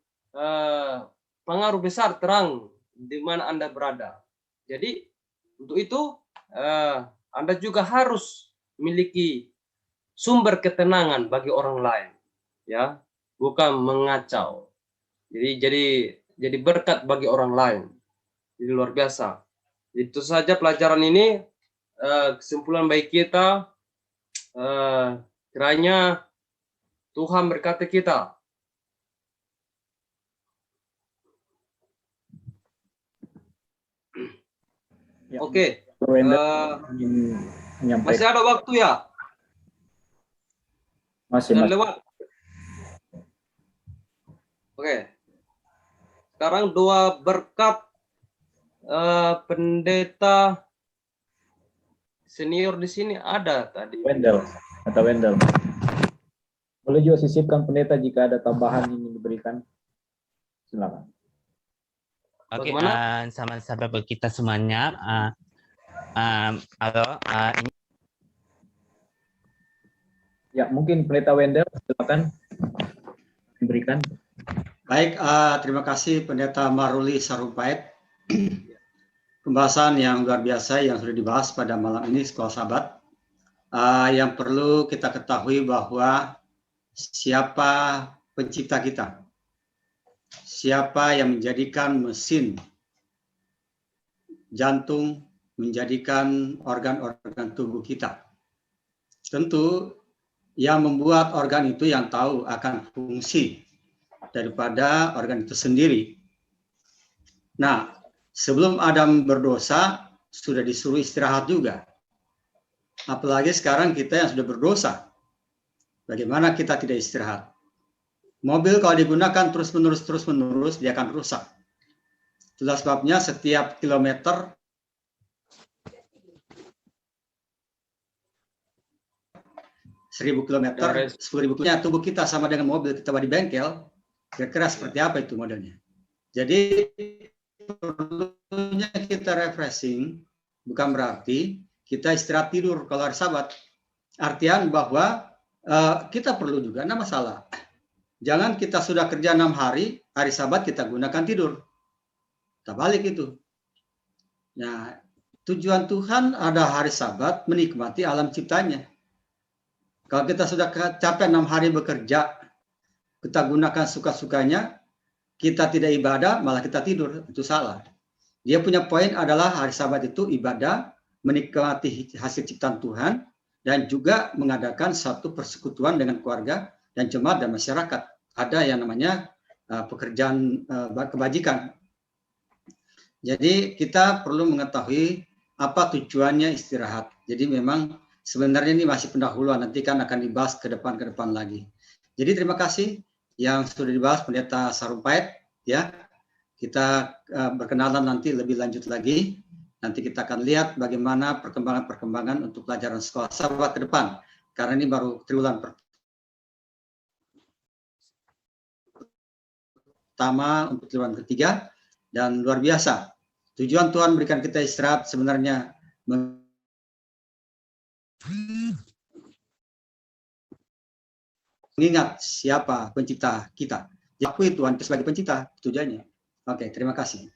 pengaruh besar terang di mana Anda berada. Jadi untuk itu Anda juga harus memiliki sumber ketenangan bagi orang lain, ya, bukan mengacau. Jadi berkat bagi orang lain. Jadi luar biasa. Itu saja pelajaran ini. Kesimpulan baik kita, kiranya Tuhan berkati kita. Ya, Oke. ingin menyampaikan. Masih ada waktu ya? Masih. Lewat. Oke. Sekarang doa berkat pendeta senior di sini ada tadi. Wendel. Boleh juga sisipkan pendeta jika ada tambahan yang ingin diberikan. Silakan. Oke, Bagaimana? sama-sama bagi kita semuanya. Halo, ini Ya, mungkin pendeta Wendel, silakan diberikan. Baik, terima kasih Pendeta Maruli Sarumpait. Pembahasan yang luar biasa yang sudah dibahas pada malam ini Sekolah Sabat. Yang perlu kita ketahui bahwa siapa pencipta kita, siapa yang menjadikan mesin jantung, menjadikan organ-organ tubuh kita. Tentu yang membuat organ itu yang tahu akan fungsi daripada organ itu sendiri. Nah, sebelum Adam berdosa, sudah disuruh istirahat juga. Apalagi sekarang kita yang sudah berdosa. Bagaimana kita tidak istirahat? Mobil kalau digunakan terus-menerus, dia akan rusak. Itulah sebabnya setiap kilometer 1.000 kilometer, 10.000 kilometer, tubuh kita sama dengan mobil kita di bengkel, kira-kira seperti apa itu modelnya. Jadi perlunya kita refreshing, bukan berarti kita istirahat tidur kalau hari Sabat. Artian bahwa kita perlu juga, nah masalah. Jangan kita sudah kerja 6 hari, hari Sabat kita gunakan tidur. Kita balik itu. Nah, tujuan Tuhan ada hari Sabat menikmati alam ciptanya. Kalau kita sudah capek 6 hari bekerja, kita gunakan suka-sukanya, kita tidak ibadah, malah kita tidur. Itu salah. Dia punya poin adalah hari Sabat itu ibadah, menikmati hasil ciptaan Tuhan, dan juga mengadakan satu persekutuan dengan keluarga dan jemaat dan masyarakat. Ada yang namanya pekerjaan kebajikan. Jadi kita perlu mengetahui apa tujuannya istirahat. Jadi memang sebenarnya ini masih pendahuluan, nanti kan akan dibahas ke depan lagi. Jadi terima kasih yang sudah dibahas Pendeta Sarumpait, ya. Kita berkenalan nanti lebih lanjut lagi. Nanti kita akan lihat bagaimana perkembangan untuk pelajaran Sekolah Sabat ke depan. Karena ini baru triwulan pertama untuk triwulan ketiga, dan luar biasa. Tujuan Tuhan berikan kita istirahat sebenarnya mengingat siapa pencipta kita. Diakui Tuhan sebagai pencipta, tujuannya. Oke, terima kasih.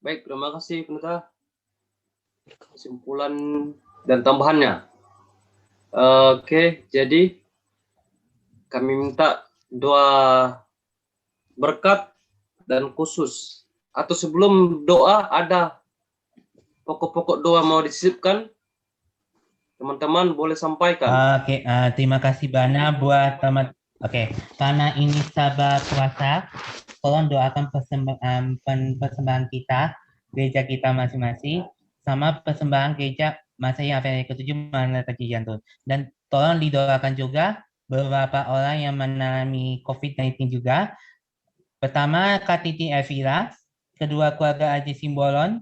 Baik, terima kasih Pendeta. Kesimpulan dan tambahannya. Oke, jadi kami minta doa berkat dan khusus. Atau sebelum doa ada pokok-pokok doa mau disisipkan? Teman-teman boleh sampaikan. Oke, terima kasih Bana buat teman. Oke, karena ini sahabat puasa, tolong doakan persembahan kita, gereja kita masing-masing, sama persembahan gereja Masehi Advent ke-7 Mana Kecil Jantung. Dan tolong didoakan juga beberapa orang yang mengalami COVID-19 juga. Pertama, Kak Titi Evira, kedua keluarga Aji Simbolon,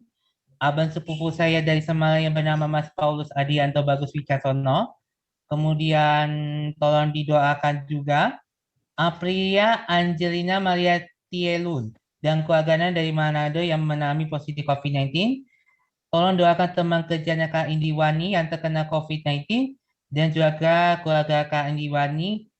abang sepupu saya dari Semarang yang bernama Mas Paulus Adianto Bagus Wicaksono. Kemudian tolong didoakan juga Aprilia Angelina Maria Tielun dan keluarganya dari Manado yang mengalami positif COVID-19. Tolong doakan teman kerjanya Kak Indiwani yang terkena COVID-19 dan juga keluarga Kak Indiwani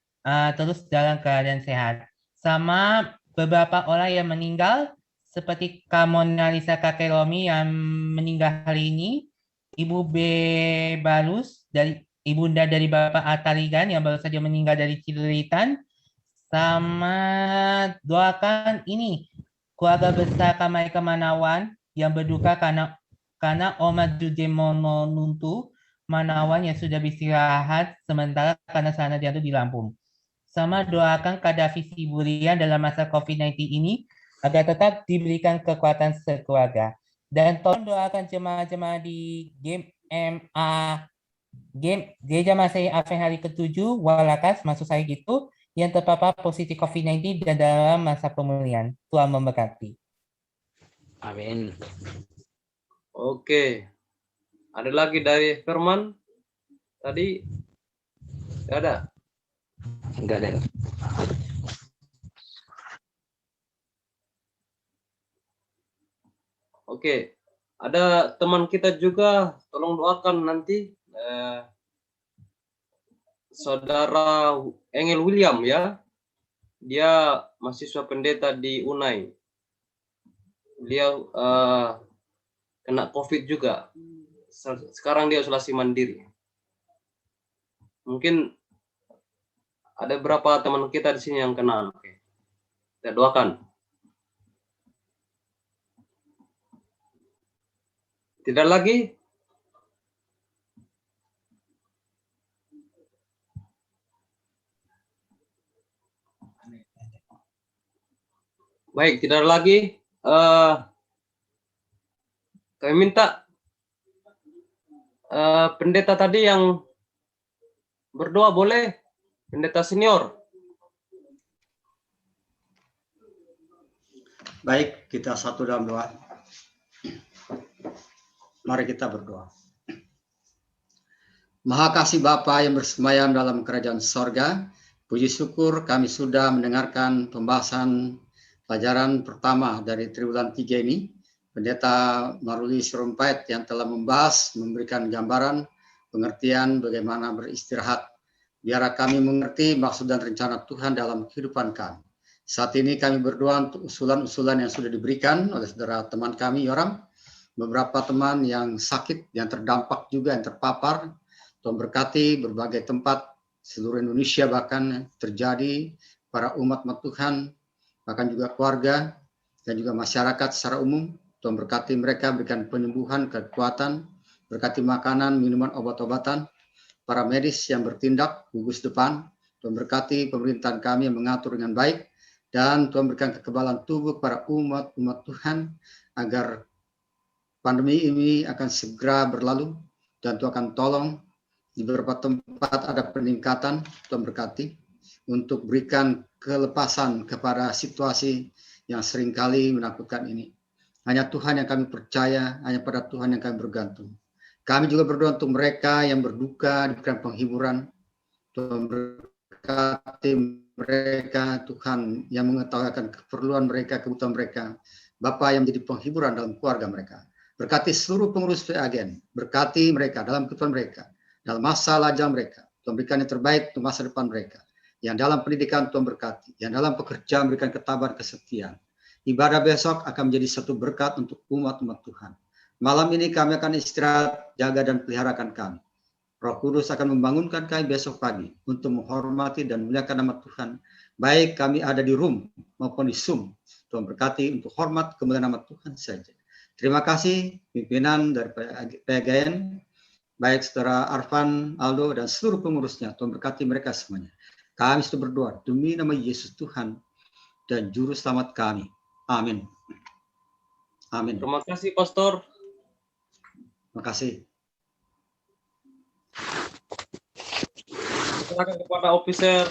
terus dalam keadaan sehat. Sama beberapa orang yang meninggal seperti Kak Mona Lisa Kakek Romi yang meninggal hari ini, Ibu B. Balus, dari ibunda dari Bapak Ataligan yang baru saja meninggal dari Cililitan, sama doakan ini keluarga besar Kamai Manawan yang berduka karena Oma Judemono Nuntu Manawan yang sudah beristirahat sementara karena sana jatuh di Lampung. Sama doakan Kak Davi Sibulian dalam masa COVID-19 ini agar tetap diberikan kekuatan sekeluarga. Dan tolong doakan jemaah-jemaah di Gereja Masehi Advent hari ke-7 Walakas, maksud saya gitu, yang terpapar positif COVID-19 dan dalam masa pemulihan. Tuhan memberkati. Amin. Oke. Ada lagi dari Firman? Tadi? Tidak ada? Enggak ada. Oke. Ada teman kita juga, tolong doakan nanti Saudara Engel William ya. Dia mahasiswa pendeta di UNAI. Beliau kena COVID juga. Sekarang dia isolasi mandiri. Mungkin ada berapa teman kita di sini yang kena. Oke. Kita doakan. Tidak lagi? Baik, tidak lagi. Kami minta pendeta tadi yang berdoa boleh? Pendeta senior. Baik, kita satu dalam doa. Mari kita berdoa. Maha kasih Bapa yang bersemayam dalam kerajaan sorga, puji syukur kami sudah mendengarkan pembahasan pelajaran pertama dari triwulan 3 ini. Pendeta Maruli Sirumpait yang telah membahas, memberikan gambaran, pengertian bagaimana beristirahat. Biar kami mengerti maksud dan rencana Tuhan dalam kehidupan kami. Saat ini kami berdoa untuk usulan-usulan yang sudah diberikan oleh saudara teman kami, Yoram. Beberapa teman yang sakit, yang terdampak juga, yang terpapar. Tuhan berkati berbagai tempat, seluruh Indonesia bahkan terjadi, para umat Tuhan, bahkan juga keluarga, dan juga masyarakat secara umum. Tuhan berkati mereka, berikan penyembuhan, kekuatan, berkati makanan, minuman, obat-obatan, para medis yang bertindak, gugus depan. Tuhan berkati pemerintahan kami yang mengatur dengan baik, dan Tuhan berikan kekebalan tubuh para umat Tuhan, agar pandemi ini akan segera berlalu, dan Tuhan akan tolong. Di beberapa tempat ada peningkatan, Tuhan berkati, untuk berikan kelepasan kepada situasi yang seringkali menakutkan ini. Hanya Tuhan yang kami percaya, hanya pada Tuhan yang kami bergantung. Kami juga berdoa untuk mereka yang berduka, diberikan penghiburan. Tuhan berkati mereka, Tuhan yang mengetahui akan keperluan mereka, kebutuhan mereka, Bapa yang menjadi penghiburan dalam keluarga mereka. Berkati seluruh pengurus PAGN, berkati mereka dalam kebutuhan mereka, dalam masa lajang mereka, Tuhan berikan yang terbaik untuk masa depan mereka. Yang dalam pendidikan Tuhan berkati, yang dalam pekerjaan berikan ketabahan, kesetiaan. Ibadah besok akan menjadi satu berkat untuk umat-umat Tuhan. Malam ini kami akan istirahat, jaga dan peliharakan kami. Roh Kudus akan membangunkan kami besok pagi untuk menghormati dan memuliakan nama Tuhan. Baik kami ada di room maupun di Zoom. Tuhan berkati untuk hormat kemuliaan nama Tuhan saja. Terima kasih pimpinan dari PAGN, baik Saudara Arfan, Aldo, dan seluruh pengurusnya. Tuhan berkati mereka semuanya. Kami sudah berdoa demi nama Yesus Tuhan dan Juru Selamat kami. Amin. Amin. Terima kasih, Pastor. Terima kasih. Silakan kepada officer